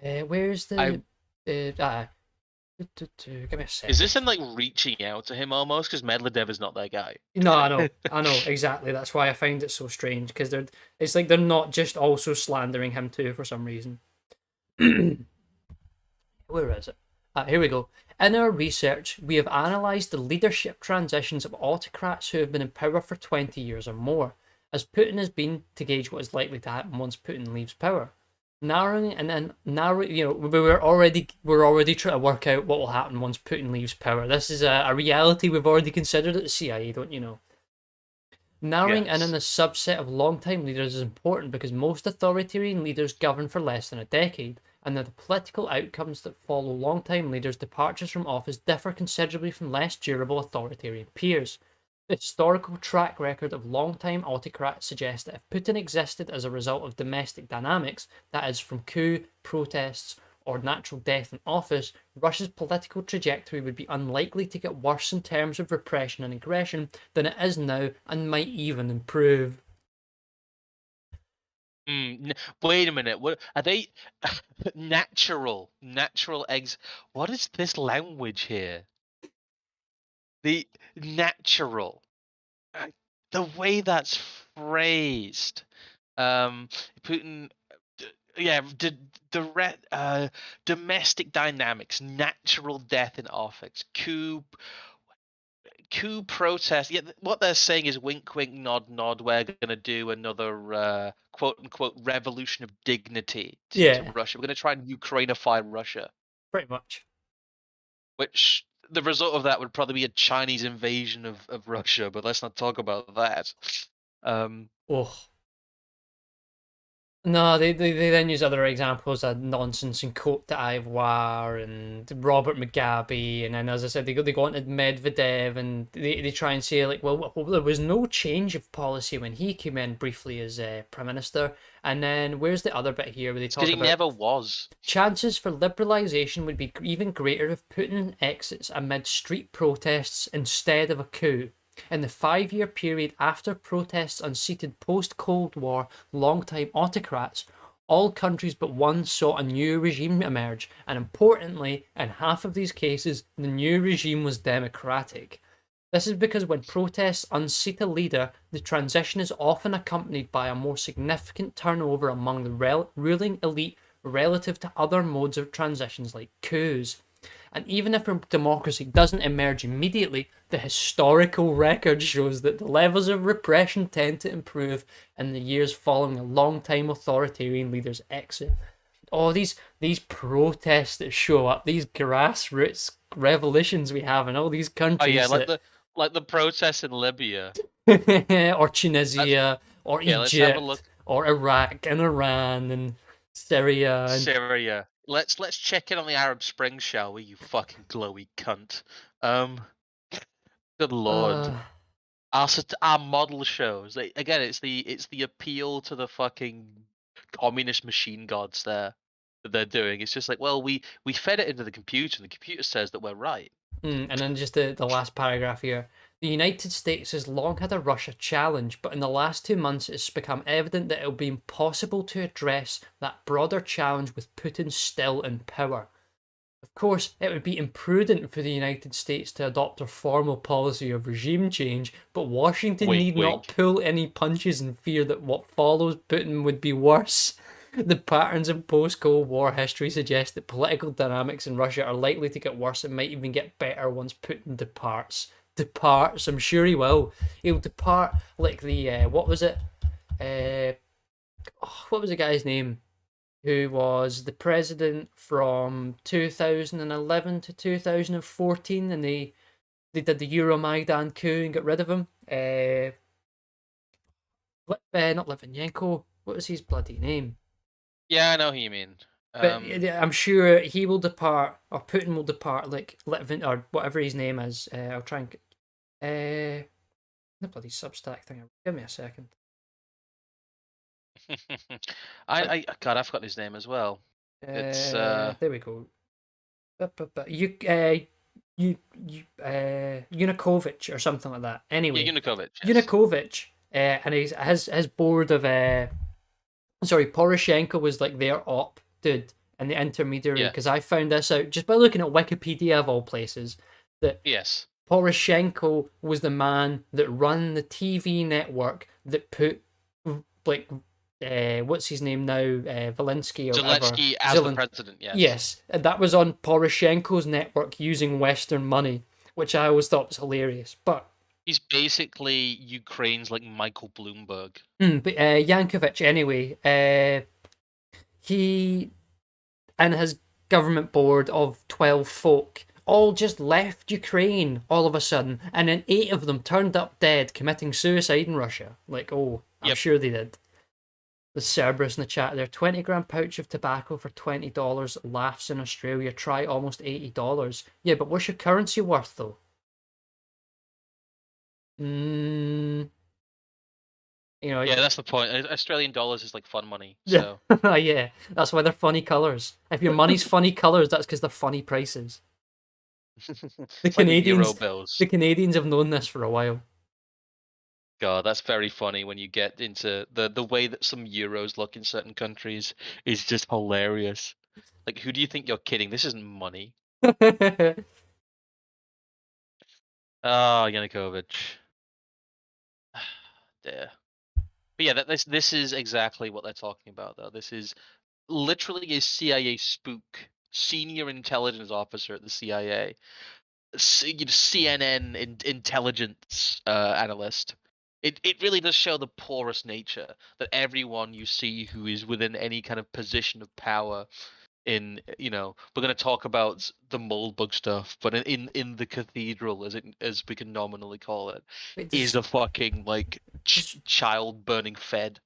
Where's the give me a second. Is this in like reaching out to him almost? Because Medvedev is not their guy. No, I know exactly. That's why I find it so strange because it's like they're not just also slandering him too for some reason. Where is it? Here we go. In our research, we have analysed the leadership transitions of autocrats who have been in power for 20 years or more, as Putin has been, to gauge what is likely to happen once Putin leaves power. Narrowing and then you know, we're already trying to work out what will happen once Putin leaves power. This is a reality we've already considered at the CIA, don't you know? Narrowing in on a subset of long-time leaders is important because most authoritarian leaders govern for less than a decade, and that the political outcomes that follow long-time leaders' departures from office differ considerably from less durable authoritarian peers. The historical track record of long-time autocrats suggests that if Putin existed as a result of domestic dynamics, that is, from coup, protests, or natural death in office, Russia's political trajectory would be unlikely to get worse in terms of repression and aggression than it is now, and might even improve. Wait a minute. What are they? Natural eggs. What is this language here? The natural. The way that's phrased. Putin. Yeah, domestic dynamics, natural death in office, coup protest. Yeah, what they're saying is wink, wink, nod, nod. We're gonna do another quote unquote revolution of dignity to Russia. We're gonna try and Ukrainify Russia. Pretty much. Which the result of that would probably be a Chinese invasion of Russia. But let's not talk about that. Oh. No, they then use other examples of nonsense and Côte d'Ivoire and Robert Mugabe, and then as I said, they go on to Medvedev, and they try and say like, well, there was no change of policy when he came in briefly as prime minister, and then where's the other bit here where they talk about because he never was. Chances for liberalisation would be even greater if Putin exits amid street protests instead of a coup. In the 5-year period after protests unseated post-Cold War long-time autocrats, all countries but one saw a new regime emerge, and importantly, in half of these cases, the new regime was democratic. This is because when protests unseat a leader, the transition is often accompanied by a more significant turnover among the ruling elite relative to other modes of transitions like coups. And even if a democracy doesn't emerge immediately, the historical record shows that the levels of repression tend to improve in the years following a long-time authoritarian leader's exit. Oh, these protests that show up, these grassroots revolutions we have in all these Oh yeah, countries that like the protests in Libya. or Let's Tunisia or yeah, let's have a Egypt look. or Iraq and Iran and Syria and Syria. Let's check in on the Arab Spring, shall we? You fucking glowy cunt. Um, good lord. uh, Our model shows. Again, it's the appeal to the fucking communist machine gods there that they're doing. It's just like, well, we fed it into the computer, and the computer says that we're right. and then just the last paragraph here. The United States has long had a Russia challenge, but in the last 2 months it's become evident that it will be impossible to address that broader challenge with Putin still in power. Of course, it would be imprudent for the United States to adopt a formal policy of regime change, but Washington Wink, need not wink. pull any punches in fear that what follows Putin would be worse. The patterns in post-Cold War history suggest that political dynamics in Russia are likely to get worse and might even get better once Putin departs. Departs, I'm sure he will. He'll depart like the, what was it? What was the guy's name? Who was the president from 2011 to 2014, and they did the Euromaidan coup and got rid of him. Not Litvinenko. What was his bloody name? Yeah, I know who you mean. But I'm sure he will depart, or Putin will depart, like Litvin or whatever his name is. I'll try and the bloody Substack thing. Give me a second. God, I forgot his name as well. It's There we go. Yanukovych or something like that. yeah, Anyway, Yanukovych. Yes. Yanukovych, and his board of sorry, Poroshenko was like their op dude and the intermediary, Yeah. because I found this out just by looking at Wikipedia of all places that Yes. Poroshenko was the man that ran the TV network that put like what's his name now, Zelensky or whatever. Zelensky as the president. Yes. Yes, and that was on Poroshenko's network using Western money, which I always thought was hilarious. But He's basically Ukraine's like Michael Bloomberg. Yankovic, anyway, he and his government board of 12 folk all just left Ukraine all of a sudden, and then 8 of them turned up dead committing suicide in Russia. Like, oh, I'm sure they did. The Cerberus in the chat there, 20-gram pouch of tobacco for $20. Laughs in Australia. Try almost $80. Yeah, but what's your currency worth though? Yeah, that's the point. Australian dollars is like fun money. Yeah, So yeah, that's why they're funny colors. If your money's funny colors, that's because they're funny prices. The Canadians, like the Euro bills. the Canadians have known this for a while. God, that's very funny when you get into the way that some euros look in certain countries is just hilarious. Like, who do you think you're kidding? This isn't money. Oh, Yanukovych. Dear. But yeah, this is exactly what they're talking about, though. This is literally a CIA spook, senior intelligence officer at the CIA, CNN intelligence analyst. It really does show the porous nature that everyone you see who is within any kind of position of power in, we're going to talk about the moldbug stuff, but in the cathedral, as we can nominally call it, is a fucking like child burning fed.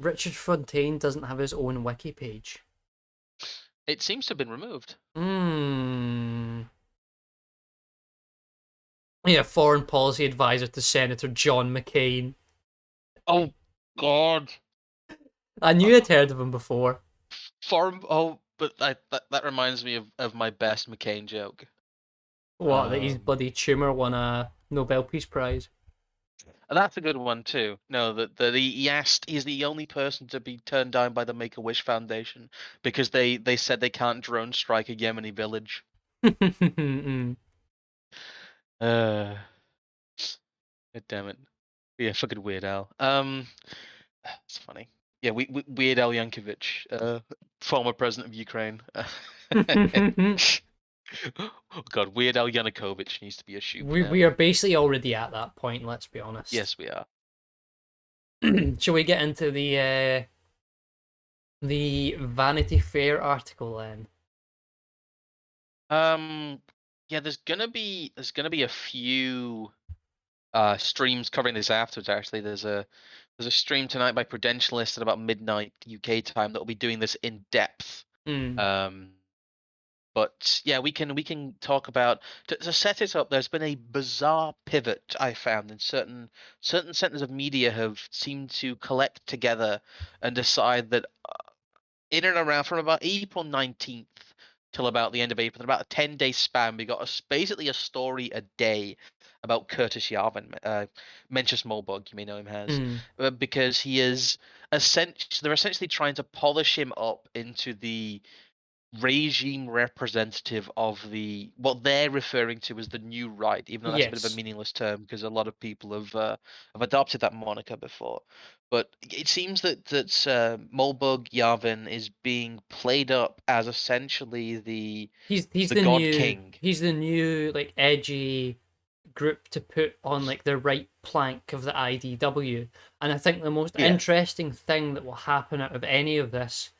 Richard Fontaine doesn't have his own wiki page. It seems to have been removed. Yeah, foreign policy advisor to Senator John McCain. Oh God! I knew I'd heard of him before. But that reminds me of my best McCain joke. What, that his bloody tumor won a Nobel Peace Prize? That's a good one too. No, he's the only person to be turned down by the Make-A-Wish Foundation because they said they can't drone strike a Yemeni village. God damn it. Yeah, fucking Weird Al. It's funny. Yeah, Weird Al Yankovic, former president of Ukraine. Oh God, Weird Al Yanukovych needs to be a shoop now. we are basically already at that point. Let's be honest. Yes, we are. Shall we get into the Vanity Fair article then? Yeah, there's gonna be a few streams covering this afterwards. Actually, there's a stream tonight by Prudentialist at about midnight UK time that will be doing this in depth. Mm. But yeah, we can talk about to set it up. There's been a bizarre pivot I found, and certain centers of media have seemed to collect together and decide that in and around from about April 19th till about the end of April, in about a 10-day span, we got basically a story a day about Curtis Yarvin, Mencius Moldbug, you may know him as, Mm. because he is they're essentially trying to polish him up into the regime representative of what they're referring to as the new right, even though that's a bit of a Yes. meaningless term because a lot of people have adopted that moniker before. But it seems that Molbug Yavin is being played up as essentially He's the the God new King. he's the new like edgy group to put on like the right plank of the IDW. And I think the most Yeah, interesting thing that will happen out of any of this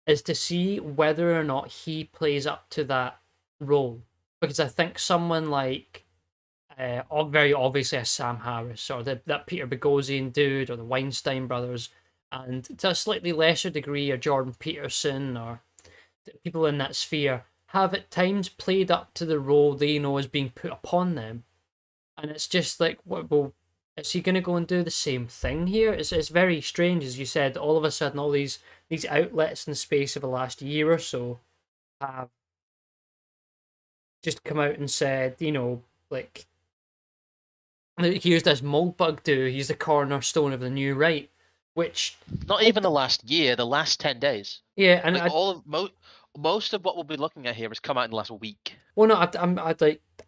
is to see whether or not he plays up to that role. Because I think someone like very obviously a Sam Harris or that Peter Boghossian dude or the Weinstein brothers, and to a slightly lesser degree, or Jordan Peterson or people in that sphere have at times played up to the role they know is being put upon them. And it's just like, well, is he going to go and do the same thing here? It's very strange, as you said. All of a sudden, all these outlets in the space of the last year or so have just come out and said, like, here's this Moldbug dude. He's the cornerstone of the new right, which not even the last year, the last 10 days. yeah, and Like most of what we'll be looking at here has come out in the last week. well, no,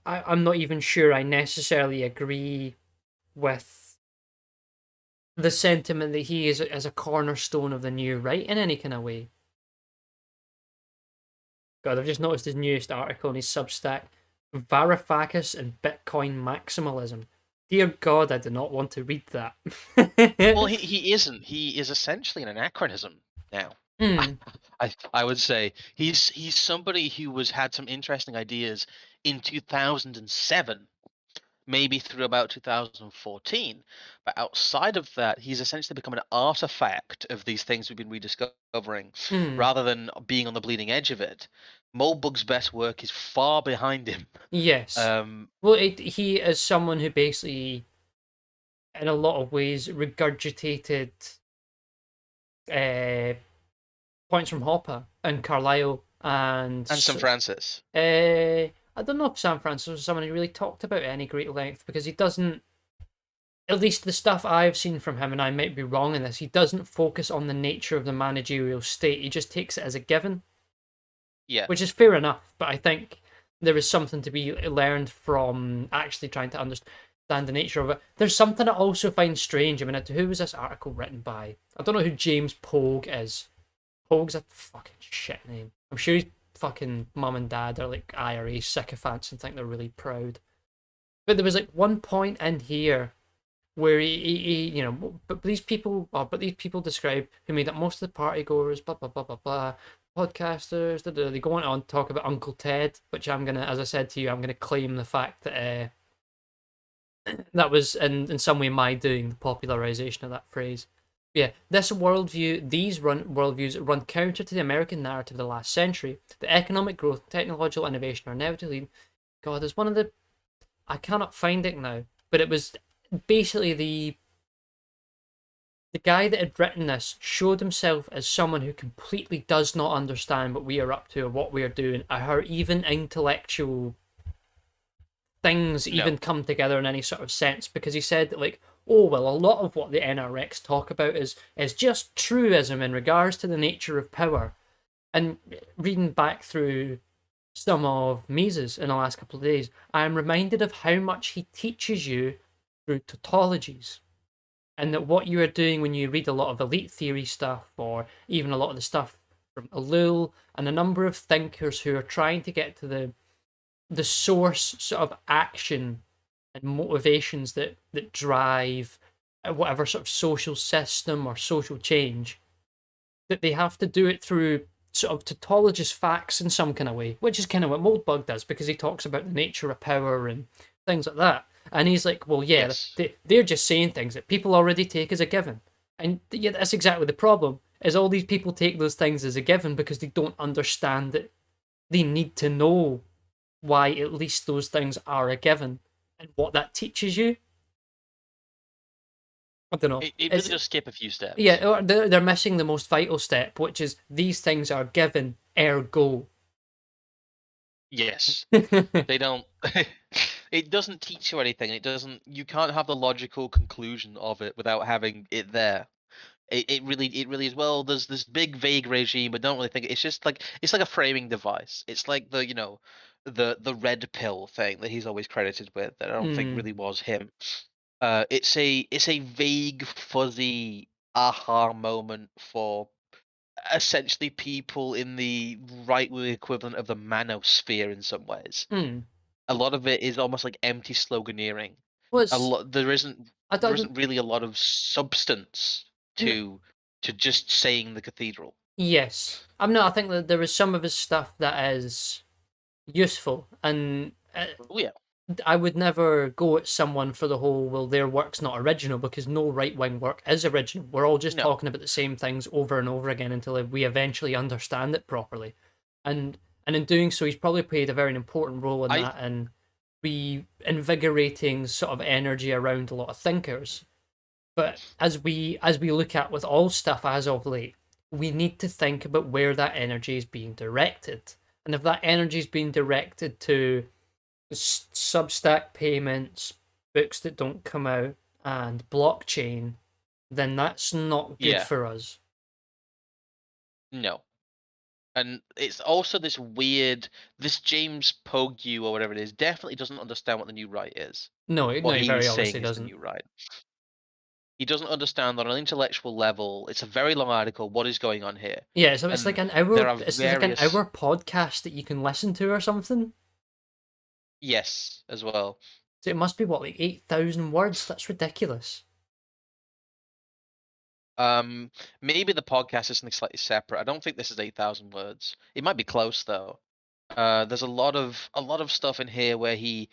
I'm not even sure I necessarily agree with the sentiment that he is as a cornerstone of the new right in any kind of way. God, I've just noticed his newest article in his Substack, Varoufakis and Bitcoin Maximalism. Dear God, I do not want to read that. Well, he isn't. He is essentially an anachronism now. Hmm. I would say he's somebody who had some interesting ideas in 2007, maybe through about 2014. But outside of that, he's essentially become an artifact of these things we've been rediscovering, Hmm. rather than being on the bleeding edge of it. Molbug's best work is far behind him. Yes. Well, he is someone who basically, in a lot of ways, regurgitated points from Hopper and Carlyle and St. Francis. I don't know if Sam Francis was someone who really talked about it at any great length, because he doesn't, at least the stuff I've seen from him, and I might be wrong in this, he doesn't focus on the nature of the managerial state. He just takes it as a given. Yeah. Which is fair enough, but I think there is something to be learned from actually trying to understand the nature of it. There's something I also find strange. I mean, who was this article written by? I don't know who James Pogue is. Pogue's a fucking shit name. I'm sure his fucking mum and dad are like IRA sycophants and think they're really proud. But there was like one point in here where he but these people describe who made up most of the party goers, blah blah blah blah blah, podcasters. They go on to talk about Uncle Ted, which I'm gonna, as I said to you, I'm gonna claim the fact that that was in some way my doing, the popularization of that phrase. Yeah, these worldviews run counter to the American narrative of the last century. The economic growth, technological innovation are inevitably. God, there's one of the. I cannot find it now, but it was basically the guy that had written this showed himself as someone who completely does not understand what we are up to or what we are doing, or how even intellectual things even come together in any sort of sense. Because he said that, like, oh well, a lot of what the NRX talk about is just truism in regards to the nature of power. And reading back through some of Mises in the last couple of days, I am reminded of how much he teaches you through tautologies. And that what you are doing when you read a lot of elite theory stuff, or even a lot of the stuff from Ellul and a number of thinkers who are trying to get to the source sort of action and motivations that drive whatever sort of social system or social change, that they have to do it through sort of tautologist facts in some kind of way, which is kind of what Moldbug does, because he talks about the nature of power and things like that. And he's like, well, yeah, Yes. they're just saying things that people already take as a given. And yeah, that's exactly the problem, is all these people take those things as a given because they don't understand that they need to know why at least those things are a given and what that teaches you. I don't know. It really does skip a few steps. Yeah, or they're missing the most vital step, which is these things are given, ergo. Yes. They don't. It doesn't teach you anything. It doesn't. You can't have the logical conclusion of it without having it there. It really is. Well, there's this big vague regime, but don't really think it's just like it's like a framing device. It's like the red pill thing that he's always credited with that I don't think really was him. It's a vague, fuzzy aha moment for essentially people in the right-wing equivalent of the manosphere in some ways. A lot of it is almost like empty sloganeering. Well, There isn't really a lot of substance to just saying the cathedral. Yes, I think that there is some of his stuff that is useful, and Oh yeah. I would never go at someone for the whole, well, their work's not original, because no right wing work is original. We're all just talking about the same things over and over again until we eventually understand it properly. And in doing so, he's probably played a very important role in that, and reinvigorating sort of energy around a lot of thinkers. But as we look at with all stuff as of late, we need to think about where that energy is being directed. And if that energy is being directed to Substack payments, books that don't come out, and blockchain, then that's not good for us. No. And it's also this James Pogue or whatever it is, definitely doesn't understand what the new right is. No, he very obviously doesn't. The new right. He doesn't understand that on an intellectual level. It's a very long article. What is going on here? Yeah, so it's like an hour. It's like an hour podcast that you can listen to or something. Yes, as well. So it must be what, like 8,000 words? That's ridiculous. Maybe the podcast is something slightly separate. I don't think this is 8,000 words. It might be close though. There's a lot of stuff in here where he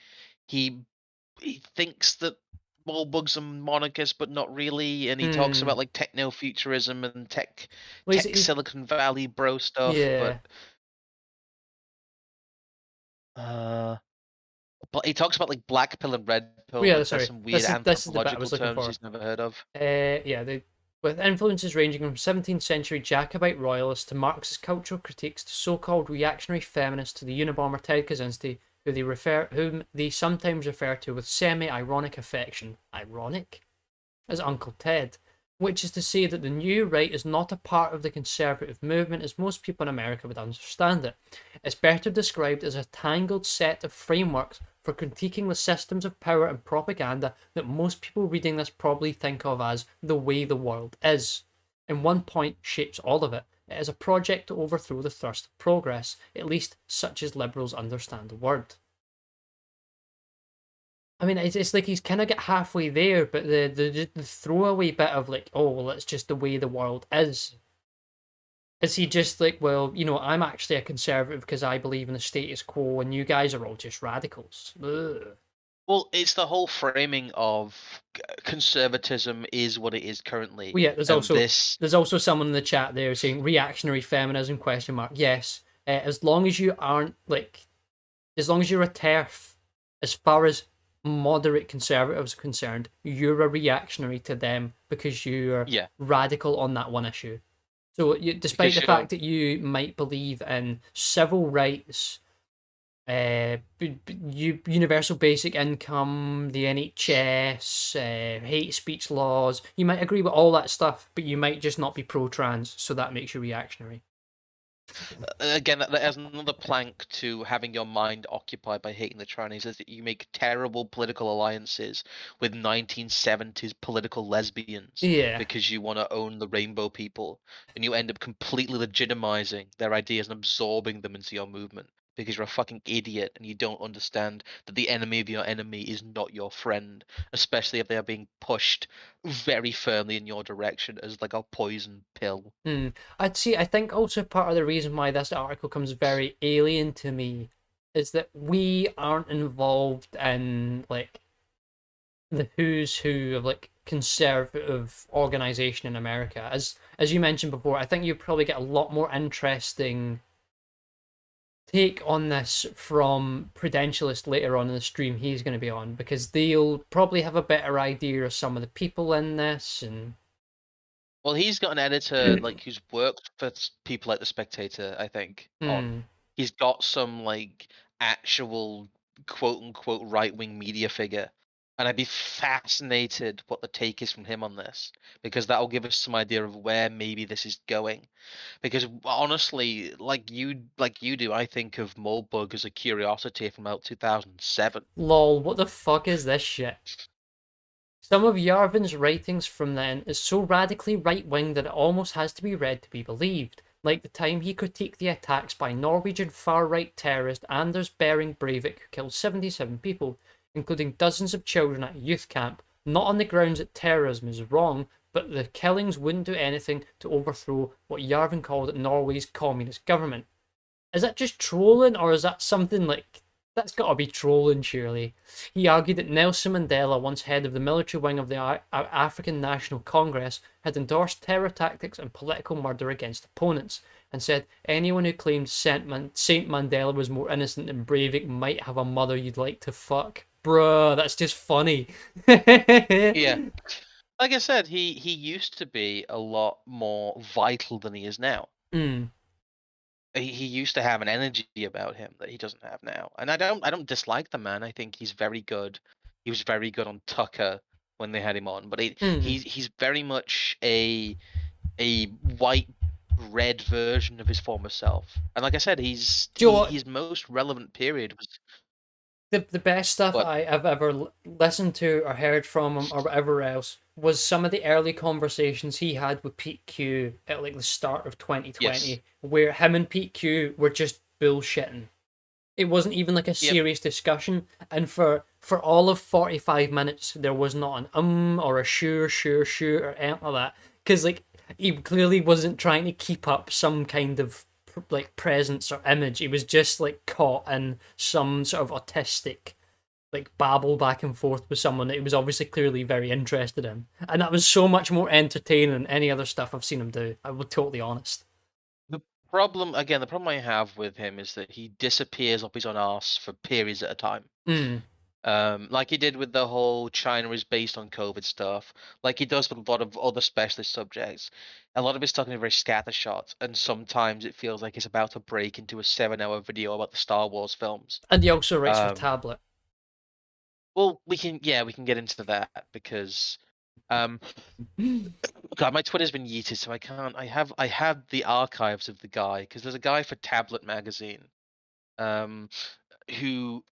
thinks that bugs are monarchists, but not really, and he talks about like techno-futurism and tech Silicon Valley bro stuff. Yeah. But he talks about like black pill and red pill. Yeah, sorry. Some weird anthropological terms he's never heard of. With influences ranging from 17th century Jacobite royalists to Marxist cultural critiques to so-called reactionary feminists to the Unabomber Ted Kaczynski, whom they sometimes refer to with semi-ironic affection, ironic, as Uncle Ted, which is to say that the new right is not a part of the conservative movement as most people in America would understand it. It's better described as a tangled set of frameworks for critiquing the systems of power and propaganda that most people reading this probably think of as the way the world is. In one point, shapes all of it. It is a project to overthrow the thrust of progress, at least such as liberals understand the word. I mean, it's like he's kind of got halfway there, but the throwaway bit of like, oh, well, it's just the way the world is. Is he just like, well, I'm actually a conservative because I believe in the status quo and you guys are all just radicals? Ugh. Well, it's the whole framing of conservatism is what it is currently. Well, yeah, there's also someone in the chat there saying reactionary feminism ? Yes, as long as you aren't as long as you're a TERF, as far as moderate conservatives are concerned, you're a reactionary to them because you're radical on that one issue. So, despite the fact that you might believe in civil rights, universal basic income, the NHS, hate speech laws, you might agree with all that stuff, but you might just not be pro-trans, so that makes you reactionary. Again, that has another plank to having your mind occupied by hating the Chinese is that you make terrible political alliances with 1970s political lesbians Yeah. because you want to own the rainbow people, and you end up completely legitimizing their ideas and absorbing them into your movement because you're a fucking idiot and you don't understand that the enemy of your enemy is not your friend, especially if they are being pushed very firmly in your direction as like a poison pill. Hmm. I'd see. I think also part of the reason why this article comes very alien to me is that we aren't involved in like the who's who of like conservative organization in America. As you mentioned before, I think you probably get a lot more interesting take on this from Prudentialist later on in the stream he's going to be on, because they'll probably have a better idea of some of the people in this and Well, he's got an editor like who's worked for people like The Spectator, I think, on. hmm. He's got some like actual quote unquote right wing media figure. And I'd be fascinated what the take is from him on this, because that'll give us some idea of where maybe this is going. Because honestly, like you do, I think of Moldbug as a curiosity from about 2007. Lol, what the fuck is this shit? Some of Yarvin's writings from then is so radically right-wing that it almost has to be read to be believed, like the time he critiqued the attacks by Norwegian far-right terrorist Anders Behring Breivik who killed 77 people, including dozens of children at a youth camp, not on the grounds that terrorism is wrong, but the killings wouldn't do anything to overthrow what Yarvin called Norway's communist government. Is that just trolling, or is that something like that's got to be trolling? Surely. He argued that Nelson Mandela, once head of the military wing of the African National Congress, had endorsed terror tactics and political murder against opponents, and said anyone who claimed Saint Mandela was more innocent than Breivik might have a mother you'd like to fuck. Bruh, that's just funny. Yeah. Like I said, he used to be a lot more vital than he is now. Mm, He used to have an energy about him that he doesn't have now. And I don't dislike the man. I think he's very good. He was very good on Tucker when they had him on, but mm. he's very much a white red version of his former self. And like I said, Do you know what? his most relevant period was The best stuff what? I've ever listened to or heard from him or whatever else was some of the early conversations he had with Pete Q at like the start of Yes. 2020, where him and Pete Q were just bullshitting. It wasn't even like a Yep. serious discussion, and for all of 45 minutes there was not an or a sure or anything like that, because like he clearly wasn't trying to keep up some kind of like presence or image. He was just like caught in some sort of autistic like babble back and forth with someone that he was obviously clearly very interested in, and that was so much more entertaining than any other stuff I've seen him do. I will be totally honest. The the problem I have with him is that he disappears up his own arse for periods at a time. Mm. Like he did with the whole China is based on COVID stuff, like he does with a lot of other specialist subjects. A lot of his stuff is very scattershot, and sometimes it feels like it's about to break into a 7 hour video about the Star Wars films. And he also writes for Um, Tablet. well, we can get into that because, um, God, my Twitter's been yeeted, so I can't. I have the archives of the guy because there's a guy for Tablet magazine, um, who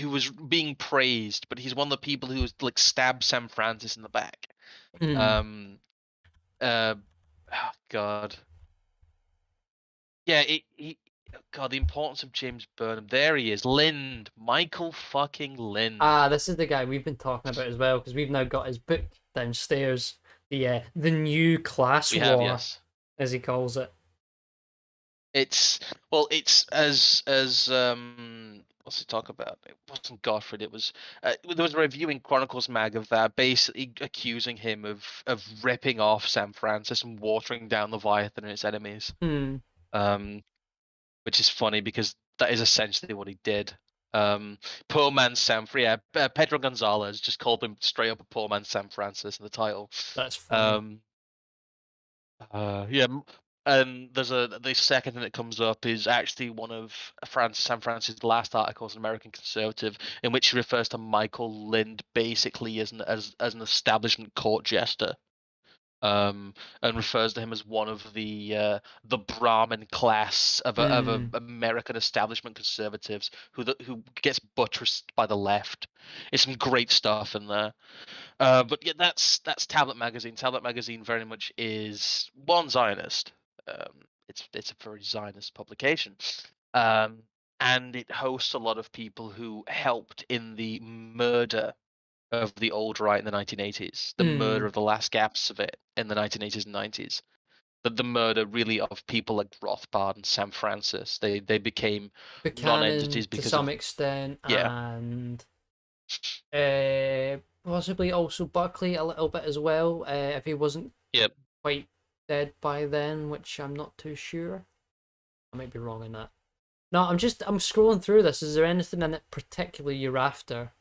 was being praised, but he's one of the people who like stabbed Sam Francis in the back. Mm. Um, uh, oh God, yeah, God, the importance of James Burnham. There he is, Lind, Michael fucking Lind. Ah, this is the guy we've been talking about as well, because we've now got his book downstairs. The new class We have, war, yes. as he calls it. It's it's as what's it talk about? It wasn't Godfrey. It was there was a review in Chronicles Mag of that, basically accusing him of ripping off Sam Francis and watering down Leviathan and its enemies. Hmm. Um, which is funny because that is essentially what he did. Poor man Sam, yeah, Pedro Gonzalez just called him straight up a poor man Sam Francis in the title. That's funny. Um, yeah, and there's the second thing that comes up is actually one of Sam Francis' last articles in American Conservative, in which he refers to Michael Lind basically as an establishment court jester. and refers to him as one of the Brahmin class of Mm. American establishment conservatives who gets buttressed by the left. It's some great stuff in there. But yeah, that's Tablet Magazine. Tablet Magazine very much is one Zionist. It's a very Zionist publication, um, and it hosts a lot of people who helped in the murder of the old right in the 1980s, the murder Mm. of the last gaps of it in the 1980s and 90s. The murder really of people like Rothbard and Sam Francis. They became Buchanan non-entities to because some of extent, yeah. and possibly also Buckley a little bit as well, if he wasn't Yep. quite dead by then, which I'm not too sure. I might be wrong in that. No, I'm scrolling through this. Is there anything in it particularly you're after?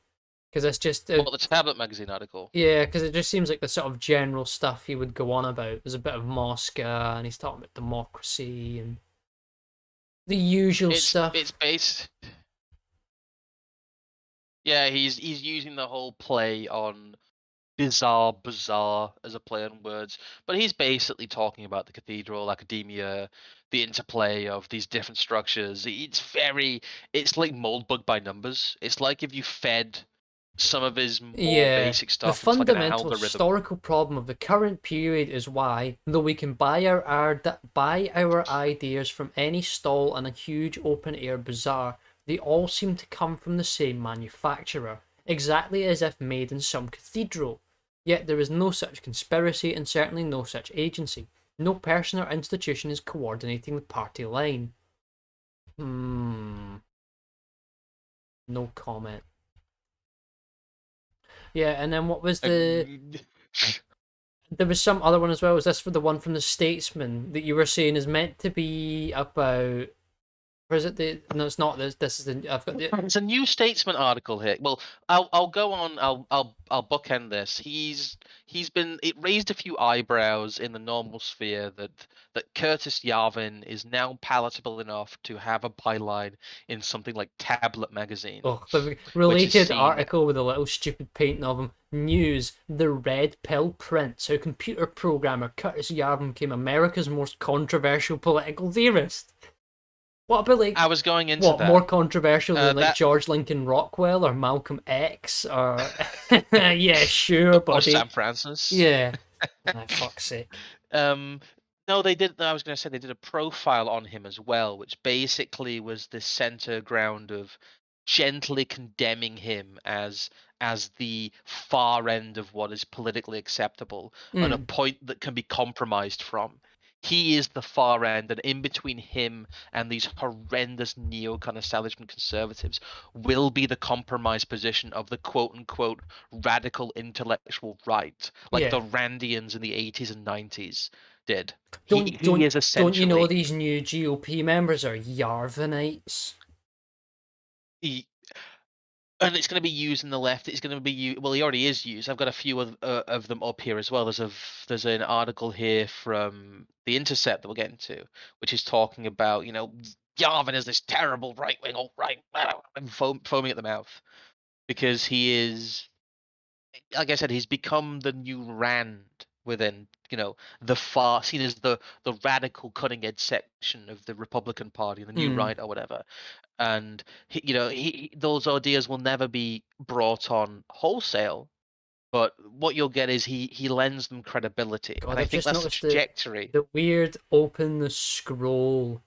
Because it's just Well, the Tablet Magazine article. yeah, because it just seems like the sort of general stuff he would go on about. There's a bit of Mosca, and he's talking about democracy and the usual It's stuff. based. Yeah, he's using the whole play on bizarre as a play on words, but he's basically talking about the cathedral, academia, the interplay of these different structures. It's like Moldbug by numbers. It's like if you fed some of his more Yeah, basic the stuff into like an fundamental algorithm. historical problem of the current period is why, though we can buy our ideas from any stall in a huge open air bazaar, they all seem to come from the same manufacturer, exactly as if made in some cathedral. Yet there is no such conspiracy and certainly no such agency. No person or institution is coordinating the party line. Hmm. No comment. Yeah, and then what was the there was some other one as well. Was this for the one from the Statesman that you were saying is meant to be about? Or is it the? No, it's not. This is the. I've got the. It's a New Statesman article here. Well, I'll go on. I'll bookend this. He's been it raised a few eyebrows in the normal sphere that Curtis Yarvin is now palatable enough to have a byline in something like Tablet Magazine, Oh, the which is related seen. article with a little stupid painting of him. News: The Red Pill Prince. How computer programmer Curtis Yarvin became America's most controversial political theorist. What about I like was going into what more that. controversial than like That George Lincoln Rockwell or Malcolm X or yeah, sure, or buddy. Sam Francis. Yeah. Ah, fuck's sake. Um, no, they did. I was going to say they did a profile on him as well, which basically was the center ground of gently condemning him as the far end of what is politically acceptable and a Mm, point that can be compromised from. He is the far end, and in between him and these horrendous neocon establishment conservatives will be the compromise position of the quote unquote radical intellectual right, like yeah. the Randians in the 80s and 90s did. Don't He don't is don't you know essentially these new GOP members are Yarvinites? he, and it's going to be used in the left. It's going to be well, he already is used. I've got a few of them up here as well. There's an article here from The Intercept that we'll get into, which is talking about Yarvin is this terrible right wing alt right and foaming at the mouth because he is, like I said, he's become the new Rand within the far seen as the radical cutting edge section of the Republican Party, the new Mm, right or whatever. And those ideas will never be brought on wholesale, but what you'll get is he lends them credibility, and God, I I've think just that's the noticed the trajectory. the weird open the scroll.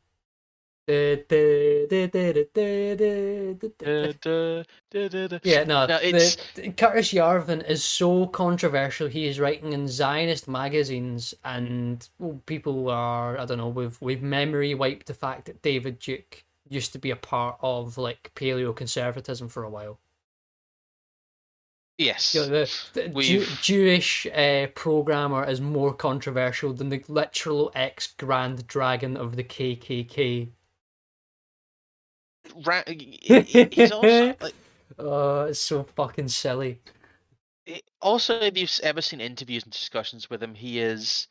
Da, da, da, da, da, da, da, da, da. Da, da, da, da, da. Yeah, no, Now it's the Curtis Yarvin is so controversial. He is writing in Zionist magazines, and well, people are, I don't know, we've memory wiped the fact that David Duke used to be a part of like paleo conservatism for a while. You know, yes, the we've Jewish programmer is more controversial than the literal ex Grand Dragon of the KKK. he's also like Oh, it's so fucking silly. also, if you've ever seen interviews and discussions with him, he's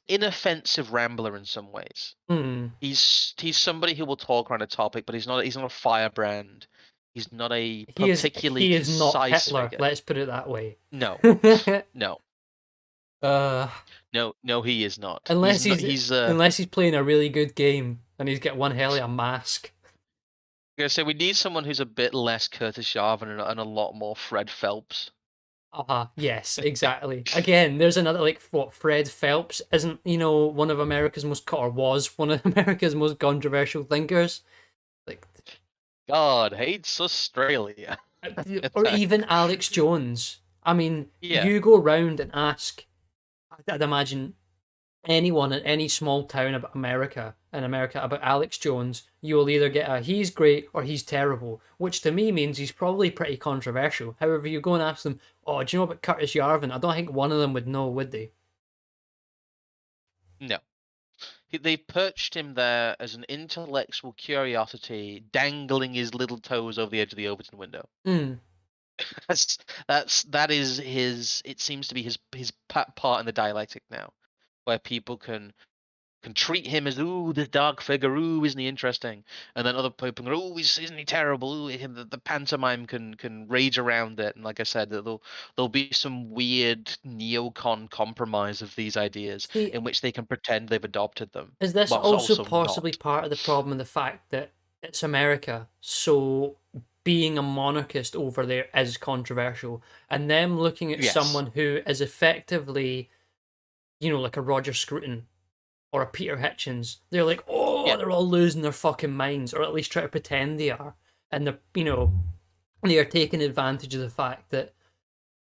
inoffensive rambler in some ways. Hmm. He's somebody who will talk around a topic, but he's not a firebrand. He's not a particularly He is not concise Hitler. figure. Let's put it that way. No, no. Uh, No, he is not. He's unless not. he's He's unless he's playing a really good game and he's got one hell of a mask. gonna say we need someone who's a bit less Curtis Yarvin and a lot more Fred Phelps. Uh-huh, yes, exactly. Again, there's another like what Fred Phelps isn't, one of America's most or was one of America's most controversial thinkers. Like God hates Australia. or even Alex Jones. I mean, Yeah, you go round and ask, I'd imagine anyone in any small town about America about Alex Jones, you will either get a he's great or he's terrible, which to me means he's probably pretty controversial. However, you go and ask them, oh, do you know about Curtis Yarvin? I don't think one of them would know, would they? no. They perched him there as an intellectual curiosity, dangling his little toes over the edge of the Overton window. Mm. That is his. It seems to be his part in the dialectic now, where people can treat him as ooh this dark figure, ooh isn't he interesting, and then other people go ooh isn't he terrible, ooh the pantomime can rage around it, and like I said, there'll be some weird neocon compromise of these ideas See, in which they can pretend they've adopted them, is this whilst also also possibly not. part of the problem of the fact that it's America, so being a monarchist over there is controversial, and them looking at Yes. someone who is effectively, like a Roger Scruton or a Peter Hitchens, they're like, oh, Yeah. they're all losing their fucking minds, or at least try to pretend they are, and they are taking advantage of the fact that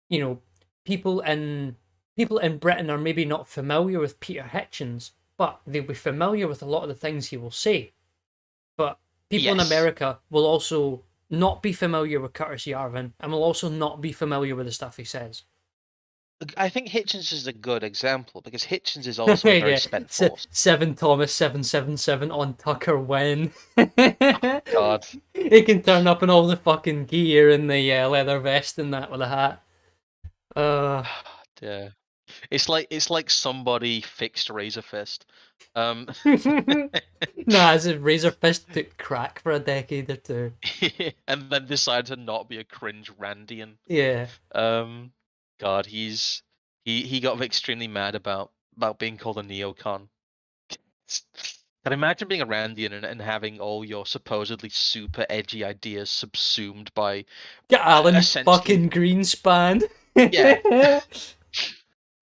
you know people in people in Britain are maybe not familiar with Peter Hitchens, but they'll be familiar with a lot of the things he will say. But people in Yes. America will also not be familiar with Curtis Yarvin, and will also not be familiar with the stuff he says. I think Hitchens is a good example because Hitchens is also a very Yeah, spent force. Seven Thomas 777 on Tucker when God. he can turn up in all the fucking gear and the leather vest and that with a hat. Uh, Yeah. It's like somebody fixed Razor Fist. Um nah, his Razor Fist took crack for a decade or two. and then decided to not be a cringe Randian. Yeah, Um God, he got extremely mad about being called a neocon. Can imagine being a Randian and having all your supposedly super edgy ideas subsumed by get Alan essentially fucking Greenspan. yeah, Ben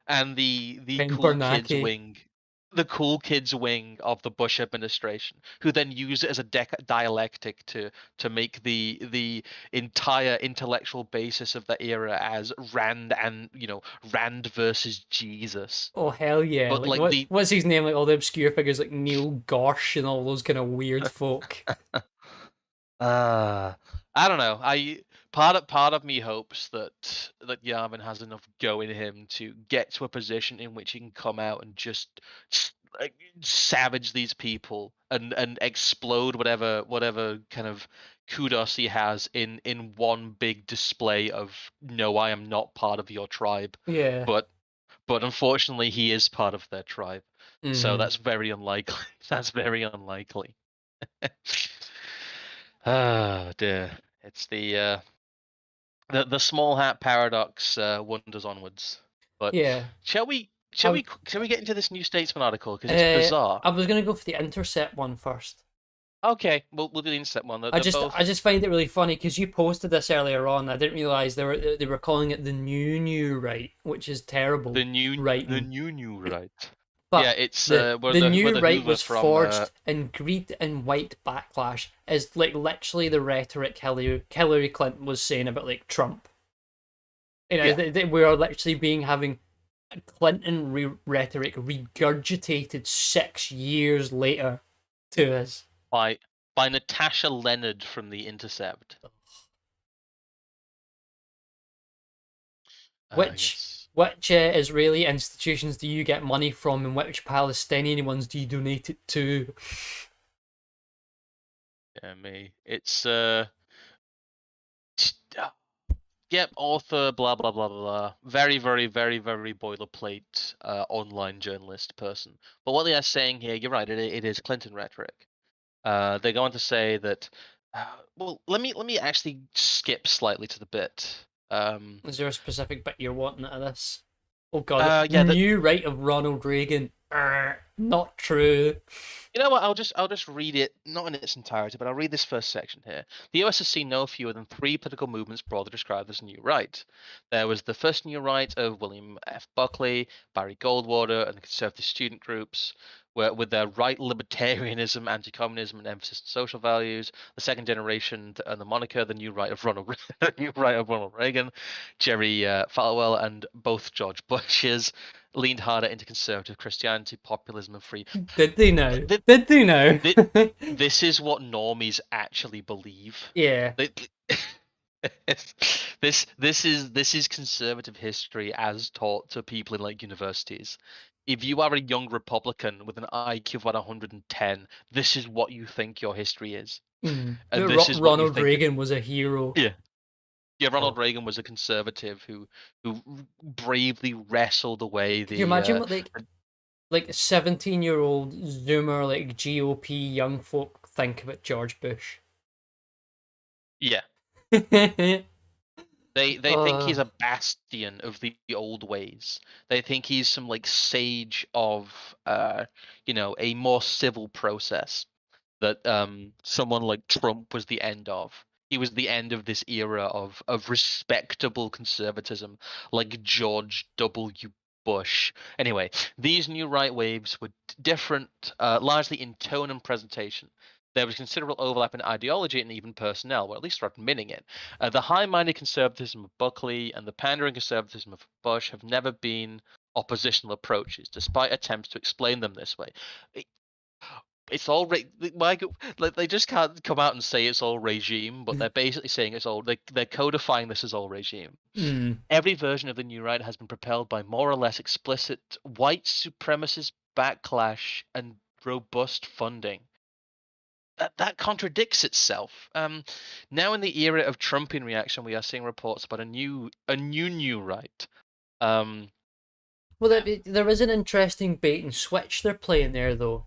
and the cool kids Bernanke. wing, the cool kids wing of the Bush administration, who then use it as a dialectic to make the entire intellectual basis of the era as Rand and Rand versus Jesus. Oh hell yeah! But Like like what's his name? Like all the obscure figures like Neil Gorsh and all those kind of weird folk. uh I don't know. I part of me hopes that Yarvin has enough go in him to get to a position in which he can come out and just like savage these people and explode whatever kind of kudos he has in one big display of no, I am not part of your tribe. Yeah. But but unfortunately he is part of their tribe. So Hmm. that's very unlikely. That's very unlikely. Ah, dear. It's the small hat paradox wanders onwards. But Yeah. shall we I shall would. we shall we get into this New Statesman article because it's bizarre? I was gonna go for the Intercept one first. Okay, we'll do the instant one. They're, I they're just I both just find it really funny because you posted this earlier on. I didn't realize they were calling it the new right, which is terrible the writing. new right. Yeah, But it's the we're the the we're new the right Hoover was from forged in greed and white backlash is like literally the rhetoric Hillary Clinton was saying about like Trump. yeah We are literally being having Clinton rhetoric regurgitated 6 years later to us. by by Natasha Leonard from The Intercept. Which Yes. which Israeli institutions do you get money from, and which Palestinian ones do you donate it to? Yeah, me. It's yep, author, blah blah blah blah blah. Very, very, very, very boilerplate online journalist person. But what they are saying here, you're right, it is Clinton rhetoric. They go on to say that. Well, let me actually skip slightly to the bit. Is there a specific bit you're wanting out of this? Oh god, Yeah, new right of Ronald Reagan. Not true. you know what? I'll just read it, not in its entirety, but I'll read this first section here. The US has seen no fewer than three political movements broadly described as New Right. There was the first New Right of William F. Buckley, Barry Goldwater, and the conservative student groups, with their right libertarianism, anti-communism, and emphasis on social values. The second generation and the moniker, the New Right of New Right of Ronald Reagan, Jerry Falwell, and both George Bushes leaned harder into conservative Christianity, populism, and free. Did they know? Th- Did they know? th- this is what normies actually believe. Yeah. They- this is conservative history as taught to people in like universities. If you are a young Republican with an IQ of about 110, this is what you think your history is, and this is what you Ronald think. Reagan was a hero. Yeah, yeah. Oh. Ronald Reagan was a conservative who bravely wrestled away Can you the imagine what like 17-year-old Zoomer like GOP young folk think about George Bush? yeah. They think uh, he's a bastion of the old ways. They think he's some like sage of a more civil process that someone like Trump was the end of. He was the end of this era of respectable conservatism, like George W. Bush. Anyway, these new right waves were different, largely in tone and presentation. There was considerable overlap in ideology and even personnel, or at least they're admitting it. The high-minded conservatism of Buckley and the pandering conservatism of Bush have never been oppositional approaches, despite attempts to explain them this way. It's all like they just can't come out and say it's all regime, but they're basically saying it's all they're codifying this as all regime. mm. Every version of the new right has been propelled by more or less explicit white supremacist backlash and robust funding. That contradicts itself. Now in the era of Trumpian reaction, we are seeing reports about a new right. Um, Well, there is an interesting bait and switch they're playing there, though,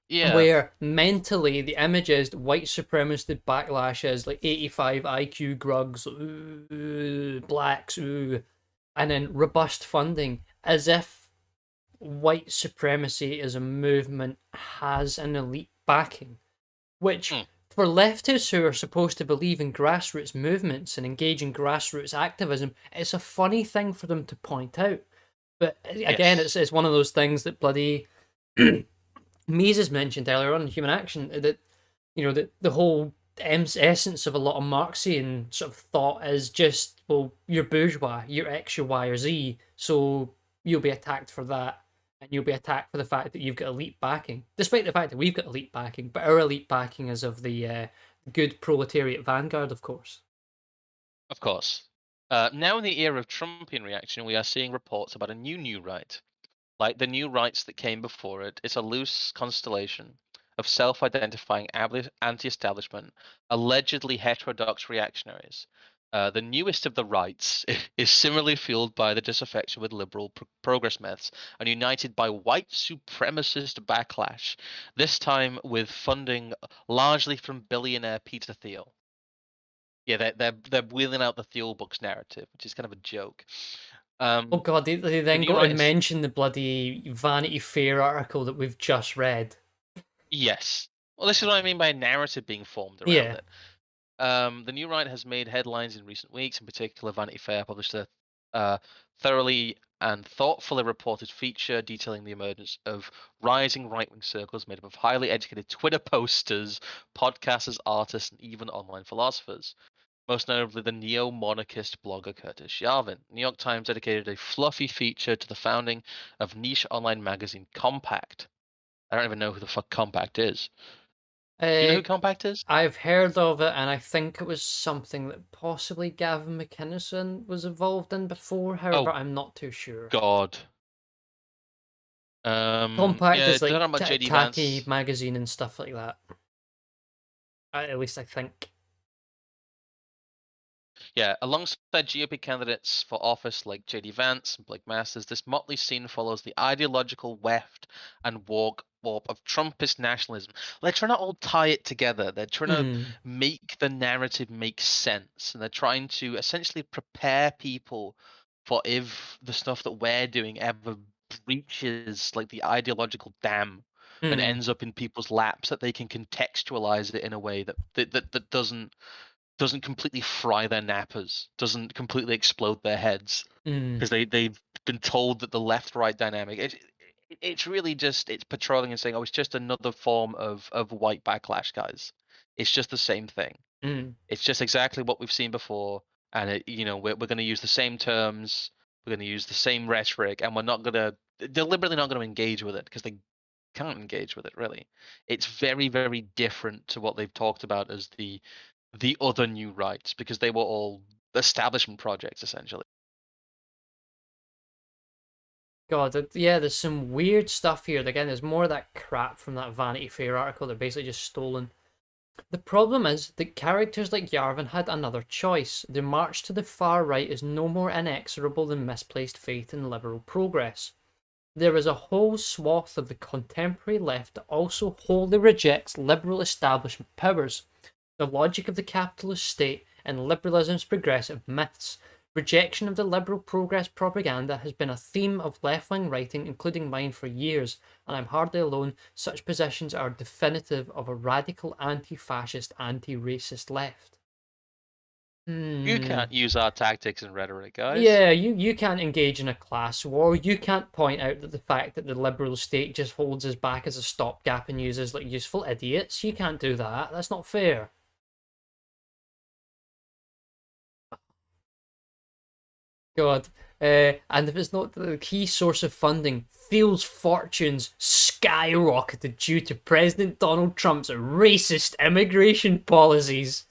yeah, where mentally the image is white supremacist backlash is like 85 IQ grugs, ooh, blacks, ooh, and then robust funding, as if white supremacy as a movement has an elite backing, which mm, for leftists who are supposed to believe in grassroots movements and engage in grassroots activism, it's a funny thing for them to point out. But again, yes, it's one of those things that bloody Mises mentioned earlier on in Human Action, that the whole essence of a lot of Marxian sort of thought is just, well, you're bourgeois, you're X, you're Y, or Z, so you'll be attacked for that, and you'll be attacked for the fact that you've got elite backing, despite the fact that we've got elite backing, but our elite backing is of the good proletariat vanguard, of course. of course. Now in the era of Trumpian reaction, we are seeing reports about a new right. Like the new rights that came before it, it's a loose constellation of self-identifying anti-establishment, allegedly heterodox reactionaries. The newest of the rights is similarly fueled by the disaffection with liberal progress myths and united by white supremacist backlash, this time with funding largely from billionaire Peter Thiel. Yeah, they're wheeling out the Thiel books narrative, which is kind of a joke. Oh Um, god, they the then new go and rights, mention the bloody Vanity Fair article that we've just read. yes. Well, this is what I mean by a narrative being formed around Yeah. it. The new right has made headlines in recent weeks. In particular, Vanity Fair published a thoroughly and thoughtfully reported feature detailing the emergence of rising right-wing circles made up of highly educated Twitter posters, podcasters, artists, and even online philosophers. Most notably, the neo-monarchist blogger Curtis Yarvin. New York Times dedicated a fluffy feature to the founding of niche online magazine Compact. I don't even know who the fuck Compact is. Do you know Uh, who Compact is? I've heard of it, and I think it was something that possibly Gavin McInnocen was involved in before. However, Oh I'm not too sure. God. Compact Yeah, is talking like about JD tacky Vance. magazine and stuff like that. At least I think. Yeah, alongside GOP candidates for office like JD Vance and Blake Masters, this motley scene follows the ideological weft and warp of Trumpist nationalism. They're trying to all tie it together. They're trying to Hmm. make the narrative make sense, and they're trying to essentially prepare people for if the stuff that we're doing ever breaches like the ideological dam and Mm, ends up in people's laps, that they can contextualize it in a way that doesn't completely fry their nappers, doesn't completely explode their heads, mm, because they've been told that the left-right dynamic, it's really just, it's patrolling and saying, oh, it's just another form of white backlash, guys. It's just the same thing. mm, It's just exactly what we've seen before, and we're going to use the same terms, we're going to use the same rhetoric, and we're not going to deliberately not going to engage with it because they can't engage with it really. It's very, very different to what they've talked about as the other new rights, because they were all establishment projects essentially. God, yeah, there's some weird stuff here. Again, there's more of that crap from that Vanity Fair article. They're basically just stolen. The problem is that characters like Yarvin had another choice. Their march to the far right is no more inexorable than misplaced faith in liberal progress. There is a whole swath of the contemporary left that also wholly rejects liberal establishment powers, the logic of the capitalist state, and liberalism's progressive myths. Rejection of the liberal progress propaganda has been a theme of left wing writing, including mine, for years, and I'm hardly alone. Such positions are definitive of a radical anti fascist, anti racist left. You Hmm. can't use our tactics and rhetoric, guys. Yeah, you can't engage in a class war. You can't point out that the fact that the liberal state just holds us back as a stopgap and uses like useful idiots. You can't do that. That's not fair. God. And if it's not the key source of funding, Thiel's fortunes skyrocketed due to President Donald Trump's racist immigration policies.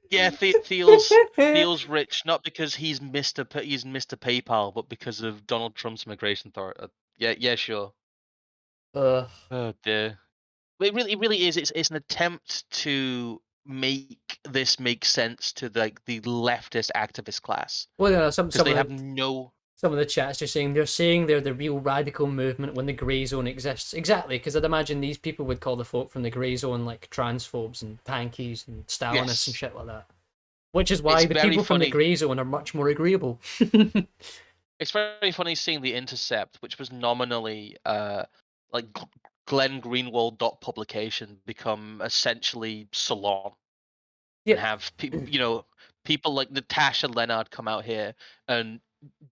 Yeah, Thiel's rich not because he's Mr. PayPal, but because of Donald Trump's immigration authority. Yeah, sure. Ugh. Oh dear. It really is. It's an attempt to make this make sense to the leftist activist class, Well, because they have no. some of the chats are saying they're the real radical movement when the grey zone exists. Exactly, because I'd imagine these people would call the folk from the grey zone like transphobes and tankies and Stalinists and Yes, shit like that. Which is why it's the very people from the funny. grey zone are much more agreeable. It's very funny seeing The Intercept, which was nominally like Glenn Greenwald dot publication, become essentially Salon, and Yeah, have people like Natasha Lennard come out here and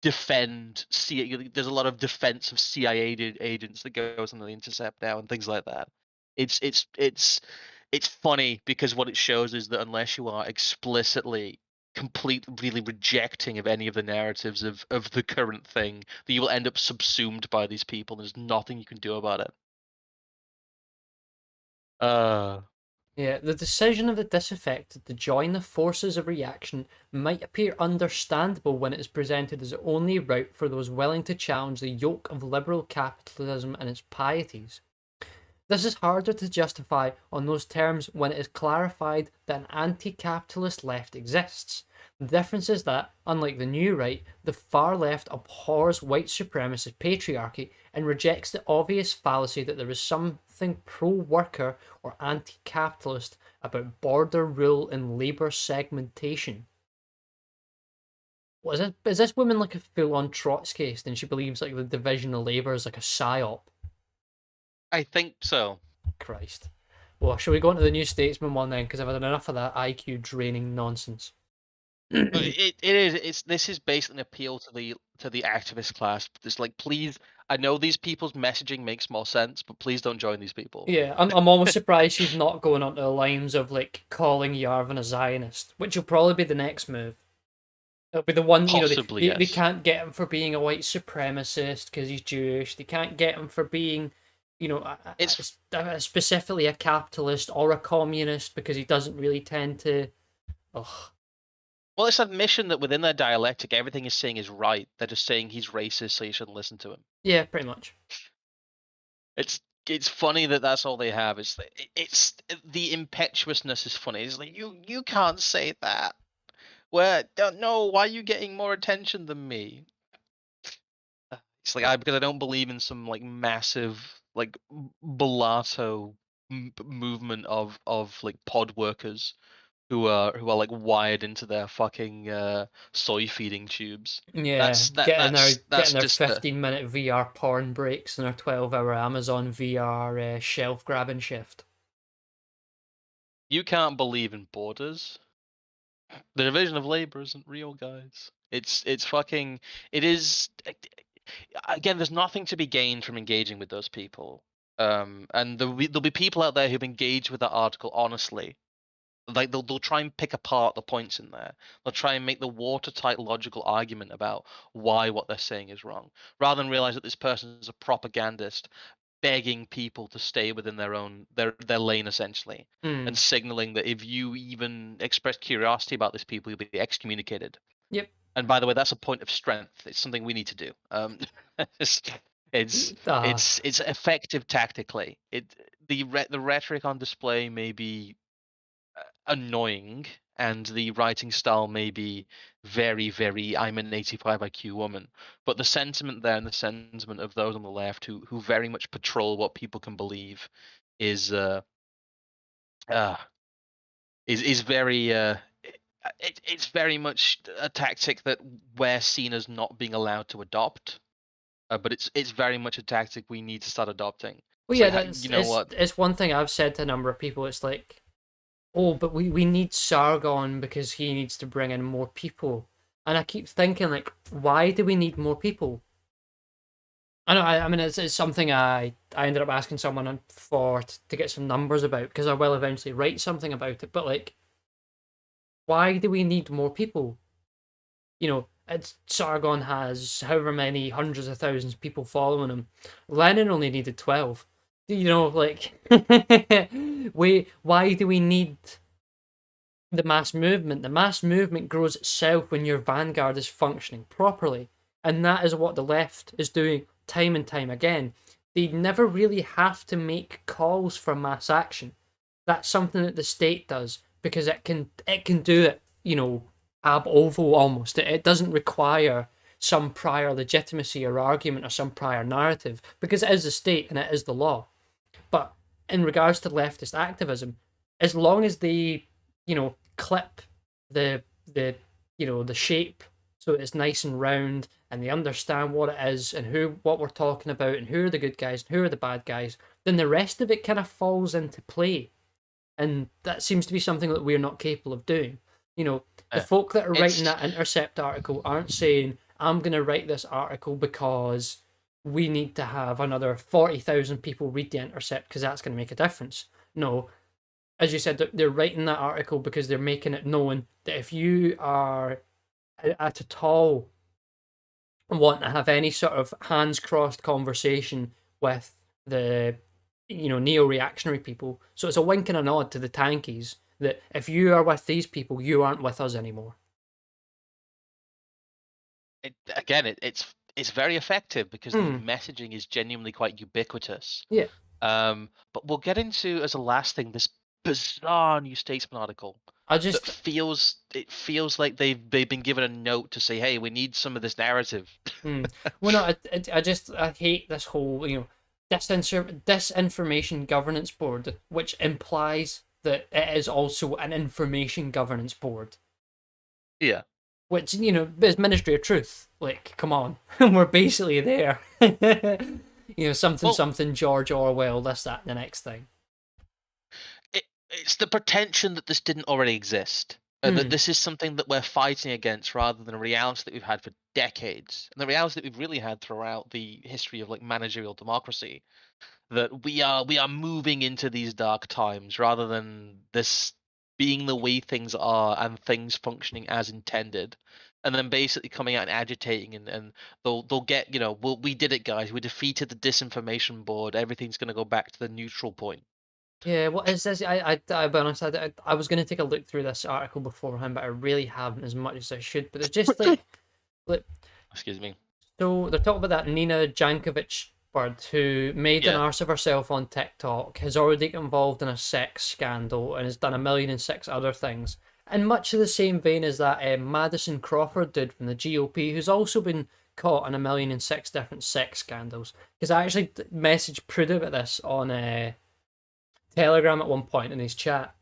defend. There's a lot of defense of CIA agents that goes on The Intercept now and things like that. It's funny, because what it shows is that unless you are explicitly completely rejecting of any of the narratives of the current thing, that you will end up subsumed by these people. There's nothing you can do about it. Uh yeah. The decision of the disaffected to join the forces of reaction might appear understandable when it is presented as the only route for those willing to challenge the yoke of liberal capitalism and its pieties. This is harder to justify on those terms when it is clarified that an anti capitalist left exists. The difference is that, unlike the new right, the far left abhors white supremacist patriarchy and rejects the obvious fallacy that there is something pro worker or anti capitalist about border rule and labour segmentation. What is it? Is this woman like a full on Trotskyist and she believes like the division of labour is like a psyop? I think so. Christ. Well, shall we go into the New Statesman one then? Because I've had enough of that IQ draining nonsense. But it is, this is basically an appeal to the activist class. It's like, please, I know these people's messaging makes more sense, but please don't join these people. Yeah, I'm almost surprised she's not going onto the lines of like calling Yarvin a Zionist, which will probably be the next move. It'll be the one, Possibly, they yes. can't get him for being a white supremacist because he's Jewish. They can't get him for being, It's specifically a capitalist or a communist because he doesn't really tend to. Ugh. Well, it's admission that within their dialectic, everything he's saying is right. They're just saying he's racist, so you shouldn't listen to him. Yeah, pretty much. It's funny that that's all they have. It's the impetuousness is funny. It's like, you can't say that. Where don't know why are you getting more attention than me? It's like, because I don't believe in some like massive like mulatto movement of like pod workers who are like wired into their fucking soy feeding tubes. Yeah, That's that getting their that's getting that's their just 15-minute VR porn breaks and their 12-hour Amazon VR shelf grabbing shift. you can't believe in borders. The division of labor isn't real, guys. It's fucking it is again. There's nothing to be gained from engaging with those people. And there'll be people out there who've engaged with that article honestly. Like they'll try and pick apart the points in there. They'll try and make the watertight logical argument about why what they're saying is wrong, rather than realize that this person is a propagandist begging people to stay within their lane essentially, Hmm. and signaling that if you even express curiosity about these people, you'll be excommunicated. Yep. And by the way, that's a point of strength. It's something we need to do. It's it's Ah. it's effective tactically. The rhetoric on display may be annoying, and the writing style may be very, very I'm an 85 IQ woman, but the sentiment there and the sentiment of those on the left who very much patrol what people can believe is uh is very it's very much a tactic that we're seen as not being allowed to adopt, but it's very much a tactic we need to start adopting. Well, It's yeah, like, that's you know what? it's one thing I've said to a number of people. It's like, oh, but we need Sargon because he needs to bring in more people. And I keep thinking, like, why do we need more people? I know, I mean, it's something I ended up asking someone for to get some numbers about because I will eventually write something about it. But, like, why do we need more people? You know, Sargon has however many hundreds of thousands of people following him. Lenin only needed 12. You know, like, why do we need the mass movement? The mass movement grows itself when your vanguard is functioning properly. And that is what the left is doing time and time again. They never really have to make calls for mass action. That's something that the state does because it can do it, ab ovo almost. It doesn't require some prior legitimacy or argument or some prior narrative because it is the state and it is the law. But in regards to leftist activism, as long as they, clip the the shape so it's nice and round and they understand what it is and what we're talking about and who are the good guys and who are the bad guys, then the rest of it kind of falls into play. And that seems to be something that we're not capable of doing. The Uh, folk that are writing it's that Intercept article aren't saying, I'm going to write this article because we need to have another 40,000 people read the Intercept because that's going to make a difference. No, as you said, they're writing that article because they're making it known that if you are at all want to have any sort of hands crossed conversation with the neo-reactionary people, so it's a wink and a nod to the tankies that if you are with these people, you aren't with us anymore. again it's very effective because the Hmm. messaging is genuinely quite ubiquitous. Yeah. But we'll get into as a last thing this bizarre New Statesman article I that just feels like they've been given a note to say, hey, we need some of this narrative. Hmm. Well, no, I hate this whole disinformation governance board, which implies that it is also an information governance board, Yeah. which is Ministry of Truth. Like, come on, we're basically there. Something Well, something George Orwell, this that and the next thing. it's the pretension that this didn't already exist. That Hmm. this is something that we're fighting against rather than a reality that we've had for decades. And the reality that we've really had throughout the history of like managerial democracy, that we are moving into these dark times rather than this being the way things are and things functioning as intended, and then basically coming out and agitating, and they'll get, well, we did it, guys, we defeated the disinformation board, everything's going to go back to the neutral point. Yeah, what is this? I'll be honest. I was going to take a look through this article beforehand, but I really haven't as much as I should. But there's just like Excuse me. so they're talking about that Nina Jankovic bird who made an Yeah. arse of herself on TikTok, has already got involved in a sex scandal, and has done 1,000,006 other things. In much of the same vein as that Madison Crawford did from the GOP, who's also been caught in 1,000,006 different sex scandals. Because I actually messaged Prude about this on Telegram at one point in his chat,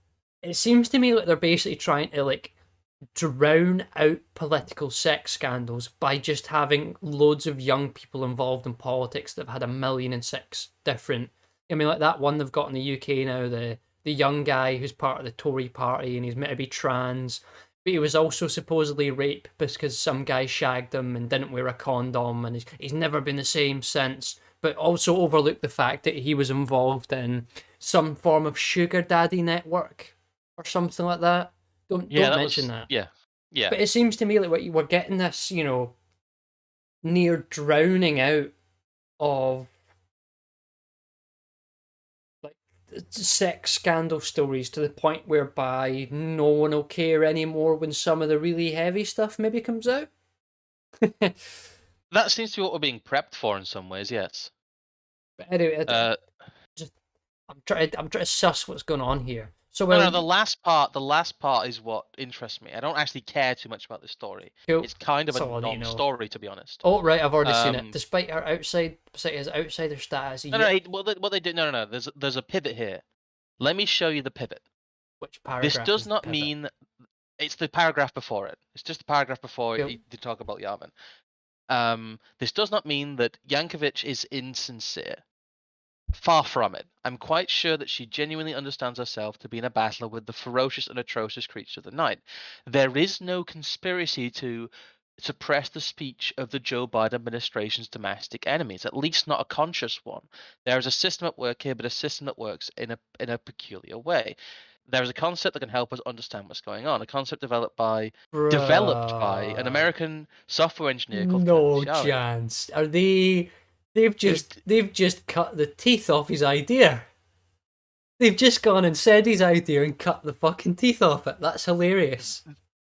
it seems to me like they're basically trying to like drown out political sex scandals by just having loads of young people involved in politics that have had 1,000,006 different. I mean, like that one they've got in the UK now, the young guy who's part of the Tory party and he's meant to be trans, but he was also supposedly raped because some guy shagged him and didn't wear a condom, and he's never been the same since. But also overlooked the fact that he was involved in some form of sugar daddy network or something like that. Yeah, Don't that mention was that. yeah. But it seems to me like what you were getting this, near drowning out of like sex scandal stories to the point whereby no one will care anymore when some of the really heavy stuff maybe comes out. But That seems to be what we're being prepped for in some ways. Yes. anyway, Uh, just I'm trying to suss what's going on here. So no, well, no. The last part is what interests me. I don't actually care too much about the story. cool. It's kind of That's a all I need to know. non-story, to be honest. Oh right, I've already seen it. Um, Despite his outsider status, no, no. yet What they did? No, no, no. There's a pivot here. Let me show you the pivot. which This paragraph does is the not pivot? mean it's the paragraph before it. It's just the paragraph before Cool. they talk about Yavin. This does not mean that Yankovic is insincere. Far from it. I'm quite sure that she genuinely understands herself to be in a battle with the ferocious and atrocious creature of the night. There is no conspiracy to suppress the speech of the Joe Biden administration's domestic enemies, at least not a conscious one. There is a system at work here, but a system that works in a peculiar way. There is a concept that can help us understand what's going on. A concept developed by an Bruh. American software engineer called Kendall No Sharvin. chance. Are they? They've just cut the teeth off his idea. They've just gone and said his idea and cut the fucking teeth off it. That's hilarious.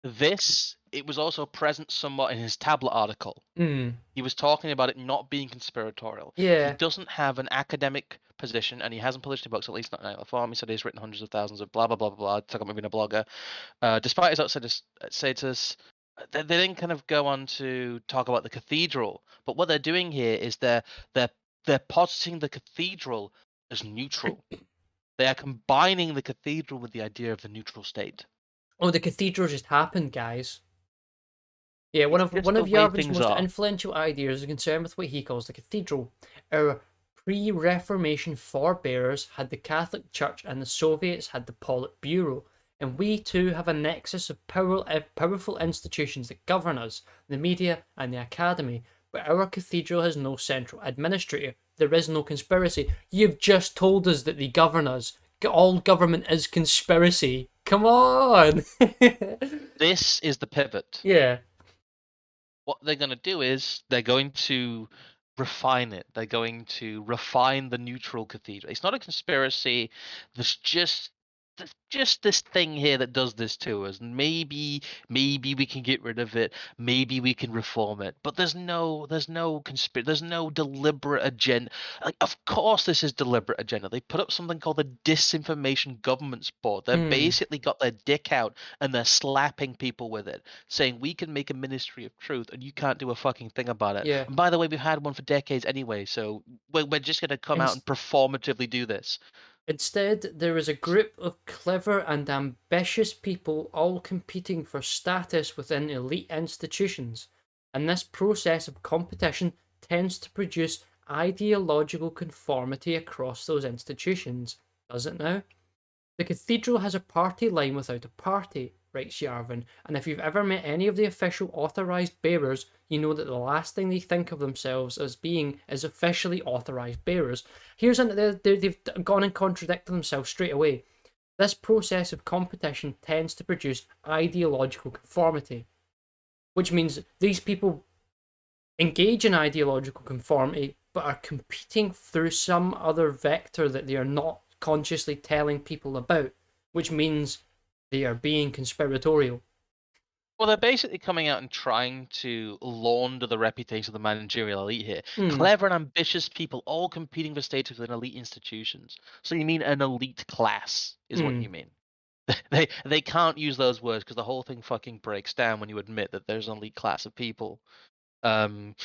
It was also present somewhat in his tablet article. Hmm. He was talking about it not being conspiratorial. He Yeah. doesn't have an academic position, and he hasn't published any books, at least not in outlet form. He said he's written hundreds of thousands of blah blah blah blah blah. Talking about being a blogger. Despite his outside status, they didn't kind of go on to talk about the cathedral. But what they're doing here is they're positing the cathedral as neutral. They are combining the cathedral with the idea of the neutral state. Oh, the cathedral just happened, guys. Yeah, one It's of just one the of way Yarvin's things most are. influential ideas is concerned with what he calls the cathedral. Our pre-Reformation forebears had the Catholic Church and the Soviets had the Politburo, and we too have a nexus of powerful institutions that govern us, the media and the academy, but our cathedral has no central administrator. There is no conspiracy. You've just told us that they govern us. All government is conspiracy. Come on! This is the pivot. Yeah. What they're going to do is they're going to refine it. They're going to refine the neutral cathedral. It's not a conspiracy. There's just this thing here that does this to us. And maybe we can get rid of it. Maybe we can reform it. But there's no there's no deliberate agenda. Like, of course this is deliberate agenda. They put up something called the Disinformation Governance Board. They've Hmm. basically got their dick out and they're slapping people with it, saying we can make a ministry of truth and you can't do a fucking thing about it. Yeah. And by the way, we've had one for decades anyway, so we're just going to come out In- and performatively do this. Instead, there is a group of clever and ambitious people all competing for status within elite institutions, and this process of competition tends to produce ideological conformity across those institutions. Does it now? The cathedral has a party line without a party, writes Yarvin, and if you've ever met any of the official authorised bearers, you know that the last thing they think of themselves as being is officially authorised bearers. They've gone and contradicted themselves straight away. This process of competition tends to produce ideological conformity, which means these people engage in ideological conformity but are competing through some other vector that they are not consciously telling people about, which means they are being conspiratorial. Well, they're basically coming out and trying to launder the reputation of the managerial elite here. Hmm. Clever and ambitious people all competing for status within elite institutions. So you mean an elite class is what Hmm. you mean. They can't use those words because the whole thing fucking breaks down when you admit that there's an elite class of people. Um,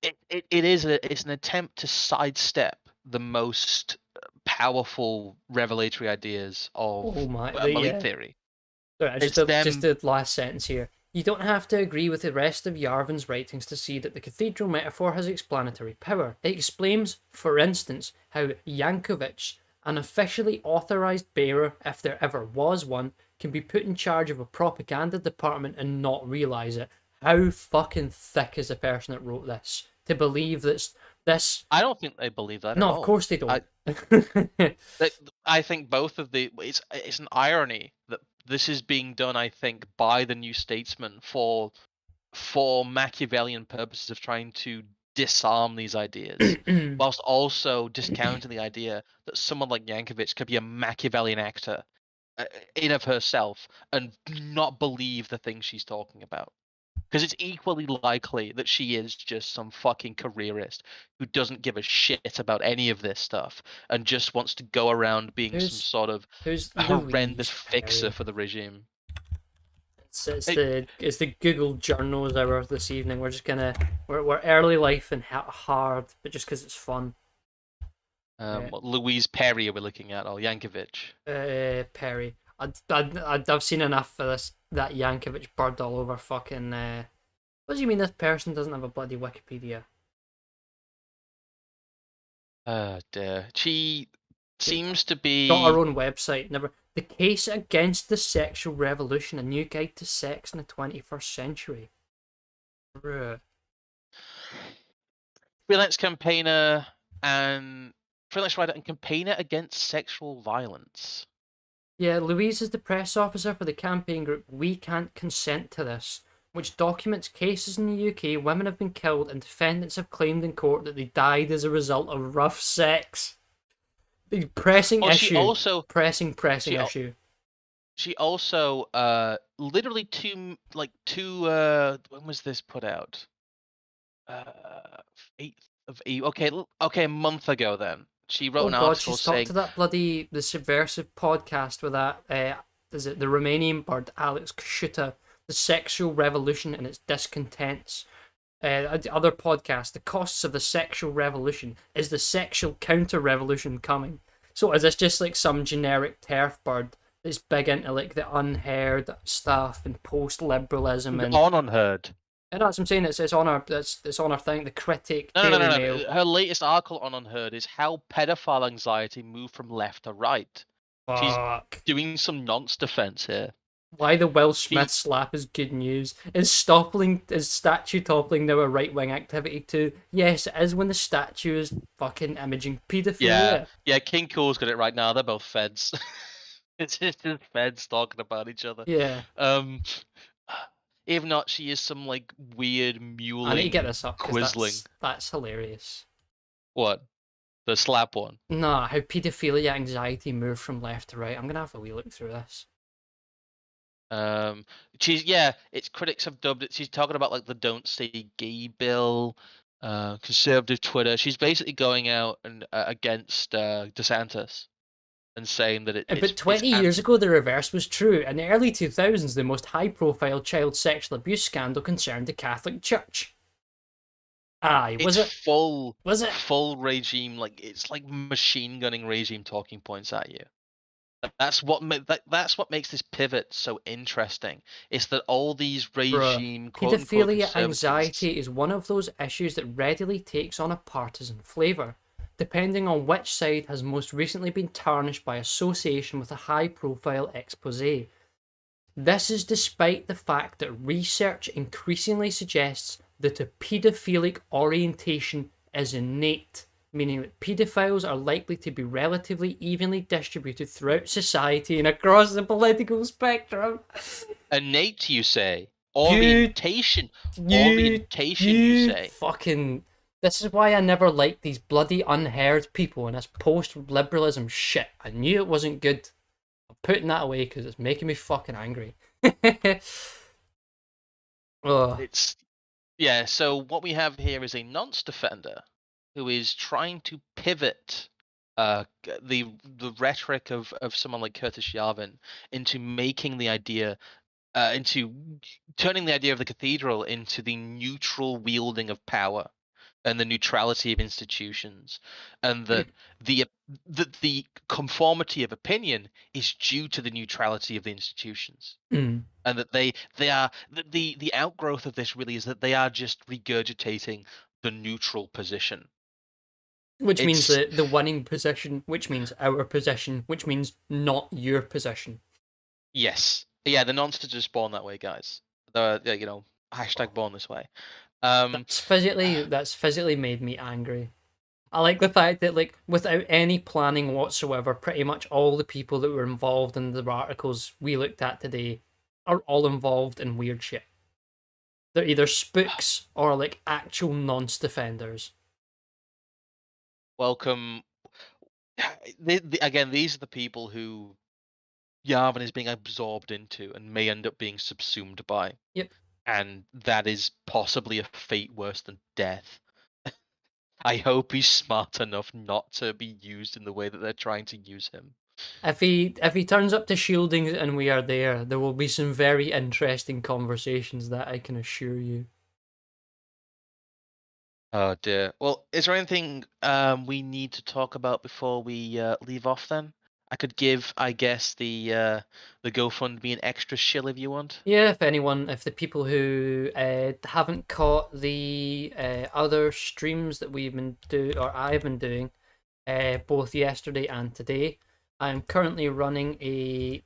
it's an attempt to sidestep the most powerful revelatory ideas of Oh my, Malik theory. Sorry, It's just them. the last sentence here. You don't have to agree with the rest of Yarvan's writings to see that the cathedral metaphor has explanatory power. It explains, for instance, how Yankovic, an officially authorized bearer, if there ever was one, can be put in charge of a propaganda department and not realize it. How fucking thick is the person that wrote this to believe that this? I don't think they believe that at No, of all. course they don't. That I think both of the it's an irony that this is being done, I think, by the New Statesman for Machiavellian purposes of trying to disarm these ideas, whilst also discounting the idea that someone like Yankovic could be a Machiavellian actor in of herself and not believe the things she's talking about. Because it's equally likely that she is just some fucking careerist who doesn't give a shit about any of this stuff and just wants to go around being some who's sort of who's horrendous Louise fixer Perry? for the regime. It's It, the Google journals hour this evening. We're just we're early life and hard, but just because it's fun. Louise Perry are we looking at, or Yankovic? Perry. I've seen enough of that Yankovic bird all over fucking. What do you mean this person doesn't have a bloody Wikipedia? Dear. She seems to Got her be. own website. Never. The case against the sexual revolution: a new guide to sex in the 21st century. Bruh. Freelance campaigner and freelance writer and campaigner against sexual violence. Yeah, Louise is the press officer for the campaign group We Can't Consent to This, which documents cases in the UK. Women have been killed and defendants have claimed in court that they died as a result of rough sex. The pressing Well, issue. she also pressing she issue. she also literally two when was this put out? 8th of April. Okay, a month ago then. She wrote Oh an god, article she's talked saying, to that bloody the subversive podcast with that is it the Romanian bird Alex Kashuta, the sexual revolution and its discontents. Other podcast, the costs of the sexual revolution. Is the sexual counter revolution coming? So is this just like some generic turf bird that's big into like the unheard stuff and post liberalism and on unheard. and that's what I'm saying. It's on our it's on our thing. The Critic, No, no, Daily no, no, Mail. no. Her latest article on Unheard is how pedophile anxiety moved from left to right. She's Fuck. doing some nonce defense here. Why the Will She, Smith slap is good news. Is statue toppling now a right wing activity too? Yes, it is when the statue is fucking imaging paedophilia. yeah, King Cool's got it right now. They're both feds. It's just feds talking about each other. Yeah. If not, she is some like weird I need to mewling get this up because quisling. that's hilarious. What? The slap one? Nah, how paedophilia anxiety moved from left to right. I'm gonna have a wee look through this. Its critics have dubbed it. She's talking about like the "Don't Say Gay" bill, conservative Twitter. She's basically going out and against DeSantis and saying that But 20 years ago, the reverse was true. In the early 2000s, the most high-profile child sexual abuse scandal concerned the Catholic Church. Aye, was it? Was it? Full regime, like it's like machine gunning regime talking points at you. That's what makes this pivot so interesting. It's that all these regime paedophilia anxiety is one of those issues that readily takes on a partisan flavour, depending on which side has most recently been tarnished by association with a high-profile expose. This is despite the fact that research increasingly suggests that a paedophilic orientation is innate, meaning that paedophiles are likely to be relatively evenly distributed throughout society and across the political spectrum. Innate, you say? Orientation? Orientation, you say? Fucking... This is why I never liked these bloody unheard people and this post-liberalism shit. I knew it wasn't good. I'm putting that away because it's making me fucking angry. So what we have here is a nonce defender who is trying to pivot the rhetoric of someone like Curtis Yarvin into making the idea into turning the idea of the cathedral into the neutral wielding of power. and the neutrality of institutions, and that the conformity of opinion is due to the neutrality of the institutions, Mm. and that they are the outgrowth of this really is that they are just regurgitating the neutral position. Which means It's the winning position, which means our position, which means not your position. yes, yeah, the nonsense is born that way, guys. The hashtag born this way. That's physically made me angry. I like the fact that, like, without any planning whatsoever, pretty much all the people that were involved in the articles we looked at today are all involved in weird shit. They're either spooks or like actual nonce defenders. Welcome. Again, these are the people who Yavin is being absorbed into and may end up being subsumed by. Yep. And that is possibly a fate worse than death. I hope he's smart enough not to be used in the way that they're trying to use him. If he turns up to shielding and we are there will be some very interesting conversations, that I can assure you. Oh dear. Well, is there anything we need to talk about before we leave off then? I could give, I guess, the GoFundMe an extra shill if you want. Yeah, if the people who haven't caught the other streams that I've been doing, both yesterday and today, I am currently running a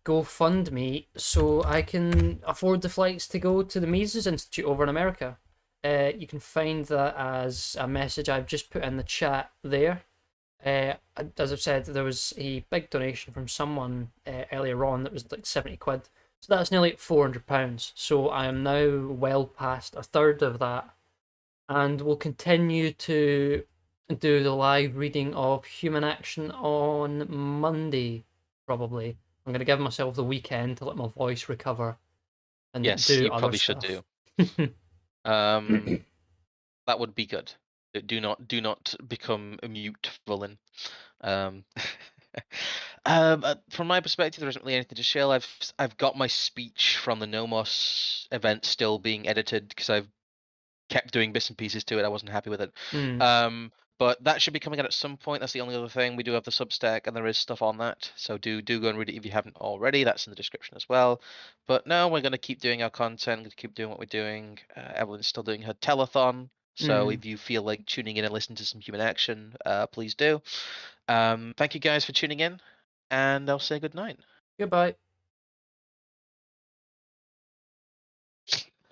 GoFundMe so I can afford the flights to go to the Mises Institute over in America. You can find that as a message I've just put in the chat there. As I've said, there was a big donation from someone earlier on that was like 70 quid. So that's nearly £400. So I am now well past a third of that. And will continue to do the live reading of Human Action on Monday, probably. I'm going to give myself the weekend to let my voice recover and Yes, do you other probably should stuff. do. That would be good. Do not become a mute villain. Um, from my perspective, there isn't really anything to share. I've got my speech from the Nomos event still being edited because I've kept doing bits and pieces to it. I wasn't happy with it. But that should be coming out at some point. That's the only other thing. We do have the Substack, and there is stuff on that. So do go and read it if you haven't already. That's in the description as well. But no, we're going to keep doing our content. We're going to keep doing what we're doing. Evelyn's still doing her telethon. So if you feel like tuning in and listening to some human action, please do. Thank you guys for tuning in, and I'll say good night. Goodbye.